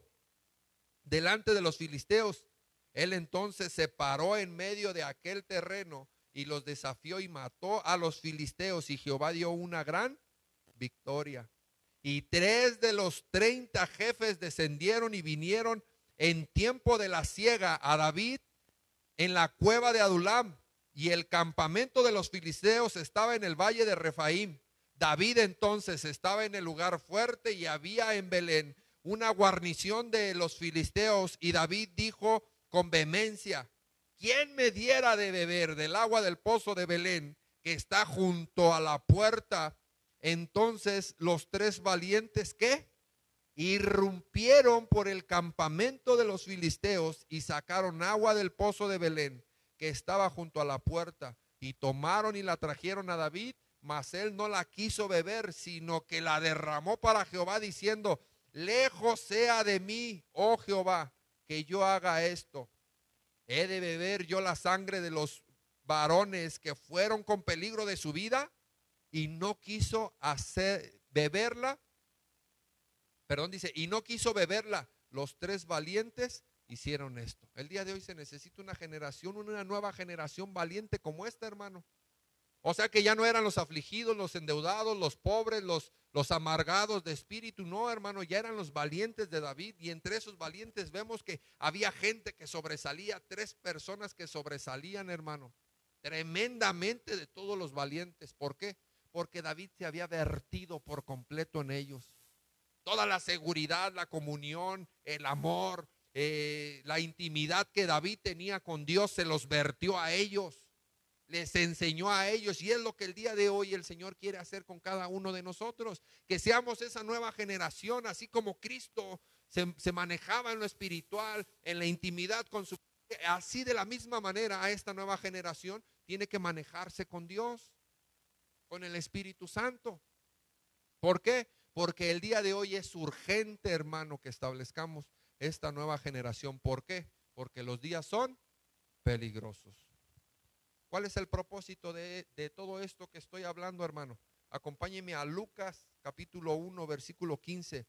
delante de los filisteos. Él entonces se paró en medio de aquel terreno y los desafió y mató a los filisteos, y Jehová dio una gran victoria. Y 3 de los 30 jefes descendieron y vinieron en tiempo de la siega a David en la cueva de Adulam, y el campamento de los filisteos estaba en el valle de Refaim. David entonces estaba en el lugar fuerte, y había en Belén una guarnición de los filisteos, y David dijo con vehemencia: ¿quién me diera de beber del agua del pozo de Belén, que está junto a la puerta? Entonces los 3 valientes, ¿qué? Irrumpieron por el campamento de los filisteos y sacaron agua del pozo de Belén, que estaba junto a la puerta, y tomaron y la trajeron a David, mas él no la quiso beber, sino que la derramó para Jehová, diciendo: lejos sea de mí, oh Jehová, que yo haga esto. ¿He de beber yo la sangre de los varones que fueron con peligro de su vida? Y no quiso beberla. Perdón, dice, y no quiso beberla. Los 3 valientes hicieron esto. El día de hoy se necesita una generación, una nueva generación valiente como esta, hermano. O sea, que ya no eran los afligidos, los endeudados, los pobres, los amargados de espíritu. No, hermano, ya eran los valientes de David. Y entre esos valientes vemos que había gente que sobresalía. 3 personas que sobresalían, hermano, tremendamente de todos los valientes. ¿Por qué? Porque David se había vertido por completo en ellos. Toda la seguridad, la comunión, el amor, la intimidad que David tenía con Dios, se los vertió a ellos. Les enseñó a ellos, y es lo que el día de hoy el Señor quiere hacer con cada uno de nosotros, que seamos esa nueva generación, así como Cristo se manejaba en lo espiritual, en la intimidad con su, así de la misma manera a esta nueva generación tiene que manejarse con Dios, con el Espíritu Santo. ¿Por qué? Porque el día de hoy es urgente, hermano, que establezcamos esta nueva generación. ¿Por qué? Porque los días son peligrosos. ¿Cuál es el propósito de todo esto que estoy hablando, hermano? Acompáñeme a Lucas capítulo 1, versículo 15.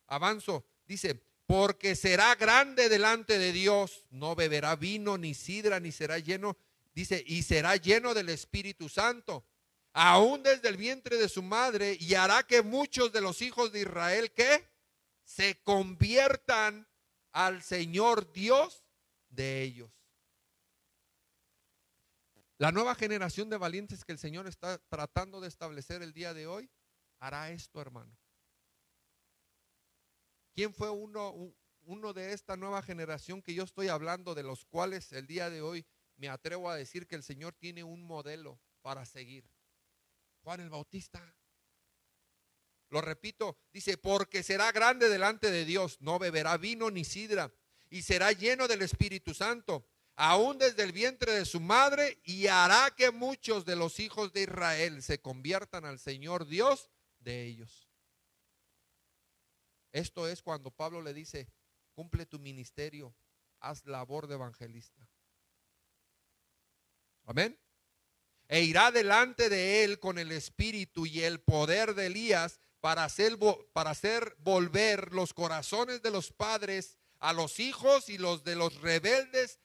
Avanzo, dice: porque será grande delante de Dios, no beberá vino ni sidra, ni será lleno, dice, y será lleno del Espíritu Santo, aún desde el vientre de su madre, y hará que muchos de los hijos de Israel, ¿qué? Se conviertan al Señor Dios de ellos. La nueva generación de valientes que el Señor está tratando de establecer el día de hoy hará esto, hermano. ¿Quién fue uno de esta nueva generación que yo estoy hablando, de los cuales el día de hoy me atrevo a decir que el Señor tiene un modelo para seguir? Juan el Bautista. Lo repito, dice, porque será grande delante de Dios, no beberá vino ni sidra, y será lleno del Espíritu Santo, aún desde el vientre de su madre, y hará que muchos de los hijos de Israel se conviertan al Señor Dios de ellos. Esto es cuando Pablo le dice, cumple tu ministerio, haz labor de evangelista. Amén. E irá delante de él con el espíritu y el poder de Elías para hacer volver los corazones de los padres a los hijos y los de los rebeldes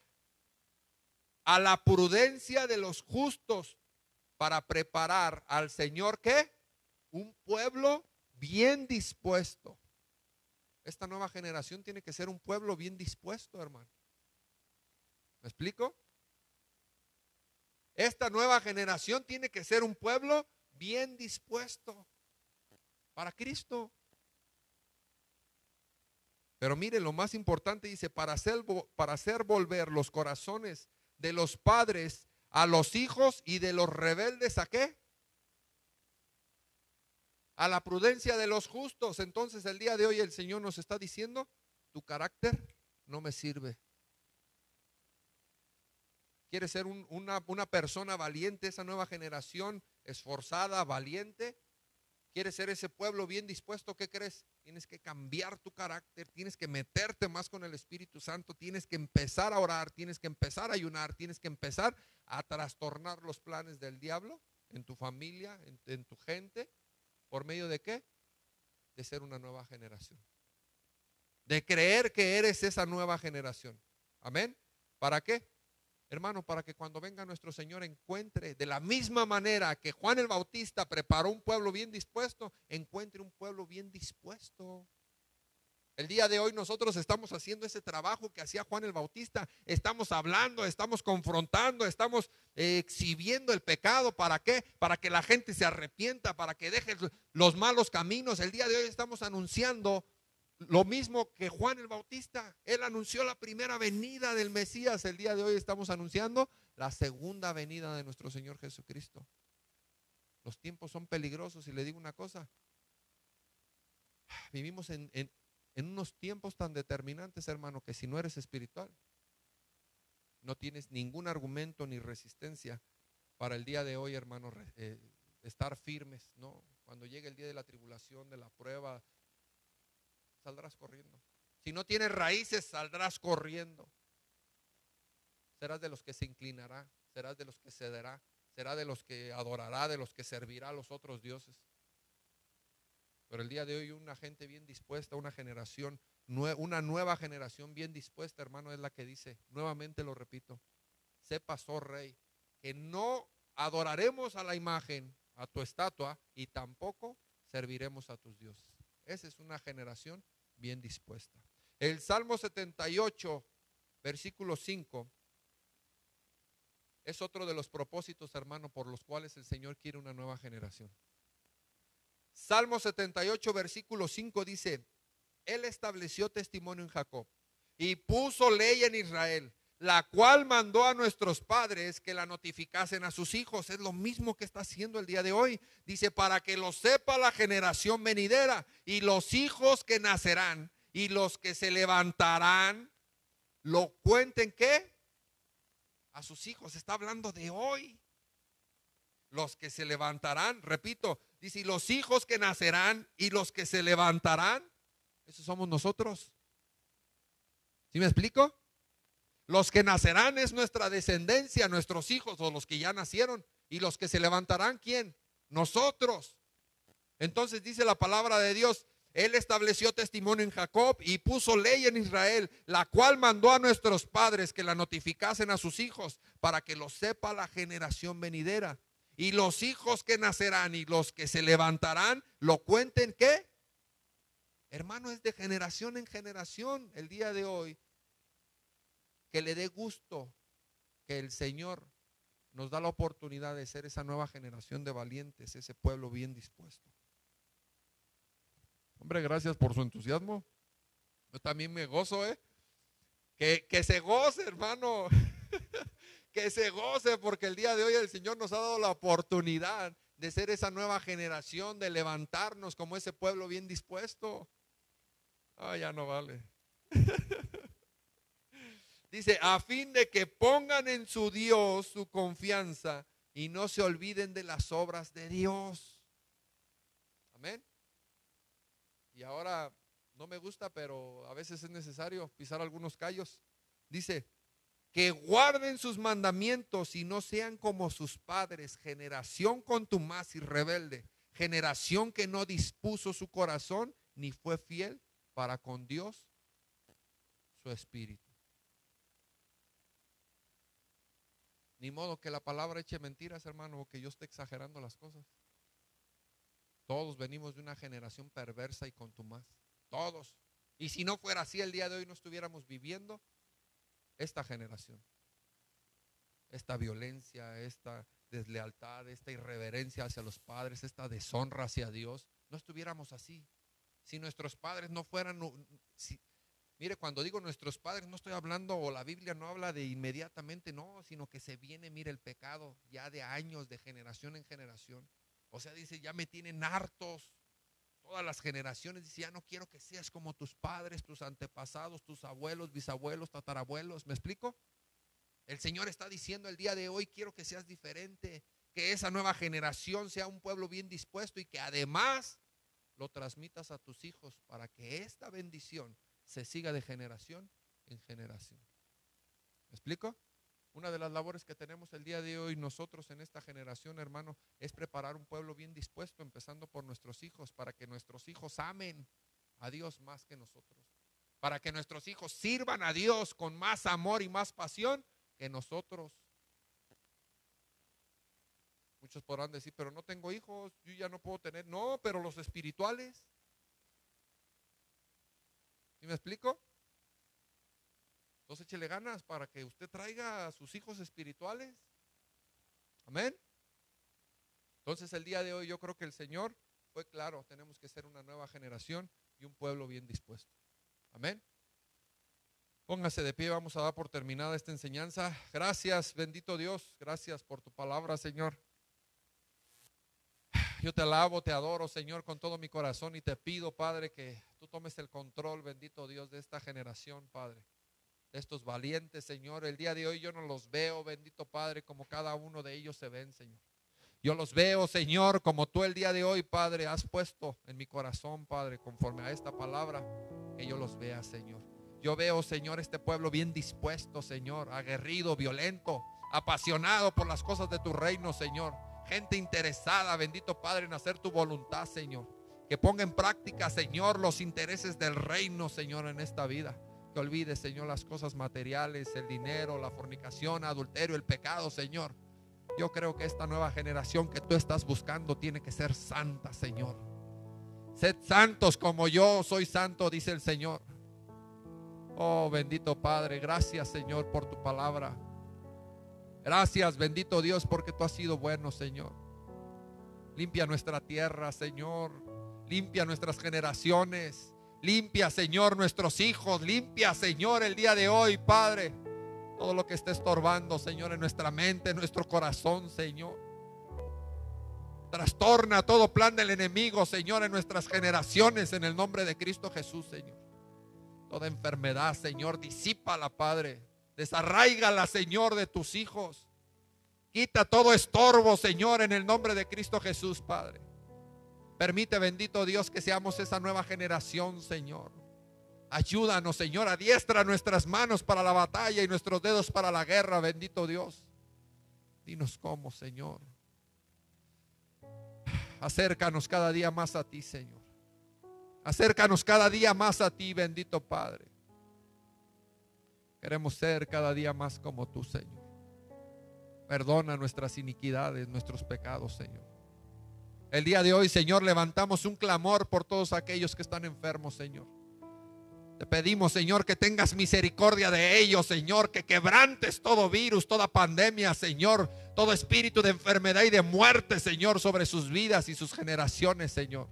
a la prudencia de los justos, para preparar al Señor, ¿qué? Un pueblo bien dispuesto. Esta nueva generación tiene que ser un pueblo bien dispuesto, hermano. ¿Me explico? Esta nueva generación tiene que ser un pueblo bien dispuesto para Cristo. Pero mire, lo más importante dice, para hacer volver los corazones de los padres a los hijos y de los rebeldes, ¿a qué? A la prudencia de los justos. Entonces el día de hoy el Señor nos está diciendo, tu carácter no me sirve. ¿Quieres ser una persona valiente, esa nueva generación esforzada, valiente? ¿Quieres ser ese pueblo bien dispuesto? ¿Qué crees? Tienes que cambiar tu carácter, tienes que meterte más con el Espíritu Santo, tienes que empezar a orar, tienes que empezar a ayunar, tienes que empezar a trastornar los planes del diablo en tu familia, en tu gente. ¿Por medio de qué? De ser una nueva generación. De creer que eres esa nueva generación. Amén. ¿Para qué? Hermano, para que cuando venga nuestro Señor encuentre, de la misma manera que Juan el Bautista preparó un pueblo bien dispuesto, encuentre un pueblo bien dispuesto. El día de hoy nosotros estamos haciendo ese trabajo que hacía Juan el Bautista. Estamos hablando, estamos confrontando, estamos exhibiendo el pecado. ¿Para qué? Para que la gente se arrepienta, para que deje los malos caminos. El día de hoy estamos anunciando lo mismo que Juan el Bautista. Él anunció la primera venida del Mesías. El día de hoy estamos anunciando la segunda venida de nuestro Señor Jesucristo. Los tiempos son peligrosos y le digo una cosa. Vivimos en unos tiempos tan determinantes, hermano, que si no eres espiritual, no tienes ningún argumento ni resistencia para el día de hoy, hermano, estar firmes, ¿no? Cuando llegue el día de la tribulación, de la prueba, saldrás corriendo. Si no tienes raíces, saldrás corriendo. Serás de los que se inclinará, serás de los que cederá, será de los que adorará, de los que servirá a los otros dioses. Pero el día de hoy una gente bien dispuesta, una nueva generación bien dispuesta, hermano, es la que dice, nuevamente lo repito, sepas, oh rey, que no adoraremos a la imagen, a tu estatua, y tampoco serviremos a tus dioses. Esa es una generación bien dispuesta. El Salmo 78, versículo 5, es otro de los propósitos, hermano, por los cuales el Señor quiere una nueva generación. Salmo 78, versículo 5 dice, Él estableció testimonio en Jacob y puso ley en Israel, la cual mandó a nuestros padres que la notificasen a sus hijos. Es lo mismo que está haciendo el día de hoy. Dice, para que lo sepa la generación venidera y los hijos que nacerán y los que se levantarán, lo cuenten, ¿qué? A sus hijos. Está hablando de hoy. Los que se levantarán, repito, dice, y los hijos que nacerán y los que se levantarán, esos somos nosotros. ¿Sí me explico? Los que nacerán es nuestra descendencia, nuestros hijos o los que ya nacieron. Y los que se levantarán, ¿quién? Nosotros. Entonces dice la palabra de Dios, Él estableció testimonio en Jacob y puso ley en Israel, la cual mandó a nuestros padres que la notificasen a sus hijos, para que lo sepa la generación venidera. Y los hijos que nacerán y los que se levantarán, lo cuenten, ¿qué? Hermano, es de generación en generación el día de hoy. Que le dé gusto que el Señor nos da la oportunidad de ser esa nueva generación de valientes, ese pueblo bien dispuesto. Hombre, gracias por su entusiasmo. Yo también me gozo, que se goce, hermano. Que se goce, porque el día de hoy el Señor nos ha dado la oportunidad de ser esa nueva generación, de levantarnos como ese pueblo bien dispuesto. Ya no vale. Dice, a fin de que pongan en su Dios su confianza y no se olviden de las obras de Dios. Amén. Y ahora no me gusta, pero a veces es necesario pisar algunos callos. Dice, que guarden sus mandamientos y no sean como sus padres, generación contumaz y rebelde, generación que no dispuso su corazón ni fue fiel para con Dios, su espíritu. Ni modo que la palabra eche mentiras, hermano, o que yo esté exagerando las cosas. Todos venimos de una generación perversa y contumaz. Todos. Y si no fuera así, el día de hoy no estuviéramos viviendo esta generación. Esta violencia, esta deslealtad, esta irreverencia hacia los padres, esta deshonra hacia Dios. No estuviéramos así. Si nuestros padres no fueran... Mire, cuando digo nuestros padres, no estoy hablando, o la Biblia no habla de inmediatamente, no, sino que se viene, mire, el pecado ya de años, de generación en generación. O sea, dice, ya me tienen hartos. Todas las generaciones, dice, ya no quiero que seas como tus padres, tus antepasados, tus abuelos, bisabuelos, tatarabuelos. ¿Me explico? El Señor está diciendo el día de hoy, quiero que seas diferente, que esa nueva generación sea un pueblo bien dispuesto y que además lo transmitas a tus hijos para que esta bendición se siga de generación en generación. ¿Me explico? Una de las labores que tenemos el día de hoy nosotros en esta generación, hermano, es preparar un pueblo bien dispuesto, empezando por nuestros hijos, para que nuestros hijos amen a Dios más que nosotros, para que nuestros hijos sirvan a Dios con más amor y más pasión que nosotros. Muchos podrán decir, pero no tengo hijos, yo ya no puedo tener. No, pero los espirituales. ¿Sí me explico? Entonces échele ganas para que usted traiga a sus hijos espirituales. Amén. Entonces el día de hoy yo creo que el Señor fue claro, tenemos que ser una nueva generación y un pueblo bien dispuesto. Amén. Póngase de pie, vamos a dar por terminada esta enseñanza. Gracias, bendito Dios, gracias por tu palabra, Señor. Yo te alabo, te adoro, Señor, con todo mi corazón y te pido, Padre, que tú tomes el control, bendito Dios, de esta generación, Padre. De estos valientes, Señor. El día de hoy yo no los veo, bendito Padre, como cada uno de ellos se ven, Señor. Yo los veo, Señor, como tú el día de hoy, Padre, has puesto en mi corazón, Padre, conforme a esta palabra, que yo los vea, Señor. Yo veo, Señor, este pueblo bien dispuesto, Señor, aguerrido, violento, apasionado por las cosas de tu reino, Señor. Gente interesada, bendito Padre, en hacer tu voluntad, Señor. Que ponga en práctica, Señor, los intereses del reino, Señor, en esta vida. Que olvide, Señor, las cosas materiales, el dinero, la fornicación, adulterio, el pecado, Señor. Yo creo que esta nueva generación que tú estás buscando tiene que ser santa, Señor. Sed santos como yo soy santo, dice el Señor. Oh, bendito Padre, gracias, Señor, por tu palabra. Gracias, bendito Dios, porque tú has sido bueno, Señor. Limpia nuestra tierra, Señor. Limpia nuestras generaciones. Limpia, Señor, nuestros hijos. Limpia, Señor, el día de hoy, Padre, todo lo que esté estorbando, Señor, en nuestra mente, en nuestro corazón, Señor. Trastorna todo plan del enemigo, Señor, en nuestras generaciones, en el nombre de Cristo Jesús, Señor. Toda enfermedad, Señor, disípala, Padre. Desarráigala, Señor, de tus hijos. Quita todo estorbo, Señor, en el nombre de Cristo Jesús, Padre. Permite, bendito Dios, que seamos esa nueva generación, Señor. Ayúdanos, Señor, adiestra nuestras manos para la batalla y nuestros dedos para la guerra, bendito Dios. Dinos cómo, Señor. Acércanos cada día más a ti, Señor. Acércanos cada día más a ti, bendito Padre. Queremos ser cada día más como tú, Señor. Perdona nuestras iniquidades, nuestros pecados, Señor. El día de hoy, Señor, levantamos un clamor por todos aquellos que están enfermos, Señor. Te pedimos, Señor, que tengas misericordia de ellos, Señor, que quebrantes todo virus, toda pandemia, Señor, todo espíritu de enfermedad y de muerte, Señor, sobre sus vidas y sus generaciones, Señor.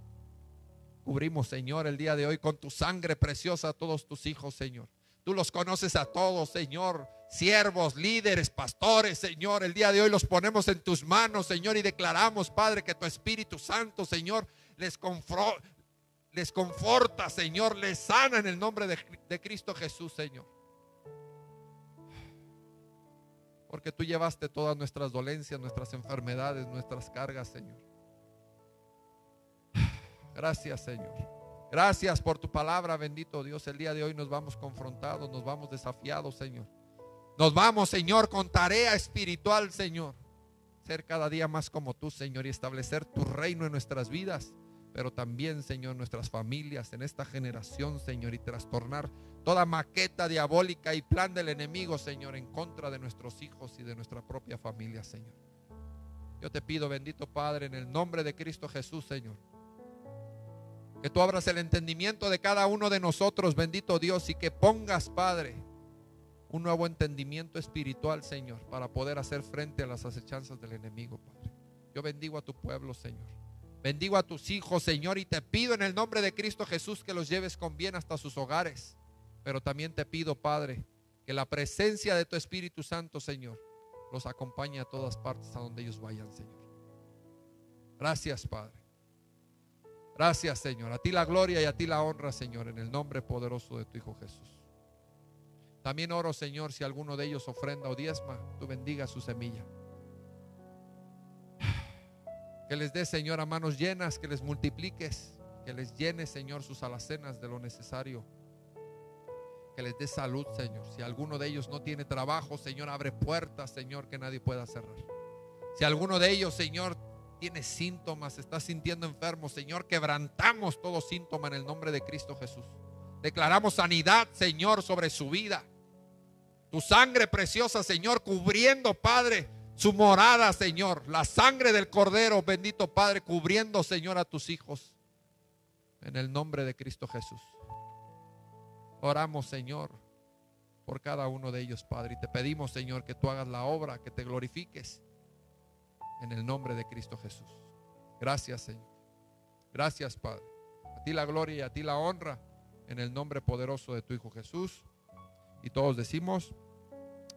Cubrimos, Señor, el día de hoy con tu sangre preciosa a todos tus hijos, Señor. Tú los conoces a todos, Señor. Siervos, líderes, pastores, Señor. El día de hoy los ponemos en tus manos, Señor, y declaramos, Padre, que tu Espíritu Santo, Señor, les conforta, Señor, les sana en el nombre de Cristo Jesús, Señor. Porque tú llevaste todas nuestras dolencias, nuestras enfermedades, nuestras cargas, Señor. Gracias, Señor. Gracias por tu palabra, bendito Dios. El día de hoy nos vamos confrontados, nos vamos desafiados, Señor. Nos vamos, Señor, con tarea espiritual, Señor. Ser cada día más como tú, Señor, y establecer tu reino en nuestras vidas, pero también, Señor, nuestras familias en esta generación, Señor, y trastornar toda maqueta diabólica y plan del enemigo, Señor, en contra de nuestros hijos y de nuestra propia familia, Señor. Yo te pido, bendito Padre, en el nombre de Cristo Jesús, Señor, que tú abras el entendimiento de cada uno de nosotros, bendito Dios, y que pongas, Padre, un nuevo entendimiento espiritual, Señor, para poder hacer frente a las acechanzas del enemigo, Padre. Yo bendigo a tu pueblo, Señor. Bendigo a tus hijos, Señor, y te pido en el nombre de Cristo Jesús que los lleves con bien hasta sus hogares. Pero también te pido, Padre, que la presencia de tu Espíritu Santo, Señor, los acompañe a todas partes a donde ellos vayan, Señor. Gracias, Padre. Gracias, Señor. A ti la gloria y a ti la honra, Señor, en el nombre poderoso de tu Hijo Jesús. También oro, Señor, si alguno de ellos ofrenda o diezma, tú bendiga su semilla. Que les des, Señor, a manos llenas, que les multipliques, que les llenes, Señor, sus alacenas de lo necesario. Que les des salud, Señor. Si alguno de ellos no tiene trabajo, Señor, abre puertas, Señor, que nadie pueda cerrar. Si alguno de ellos, Señor, tiene síntomas, está sintiendo enfermo, Señor, quebrantamos todo síntoma en el nombre de Cristo Jesús. Declaramos sanidad, Señor, sobre su vida. Tu sangre preciosa, Señor, cubriendo, Padre, su morada, Señor. La sangre del Cordero, bendito Padre, cubriendo, Señor, a tus hijos. En el nombre de Cristo Jesús. Oramos, Señor, por cada uno de ellos, Padre. Y te pedimos, Señor, que tú hagas la obra, que te glorifiques. En el nombre de Cristo Jesús. Gracias, Señor. Gracias, Padre. A ti la gloria y a ti la honra. En el nombre poderoso de tu Hijo Jesús. Y todos decimos...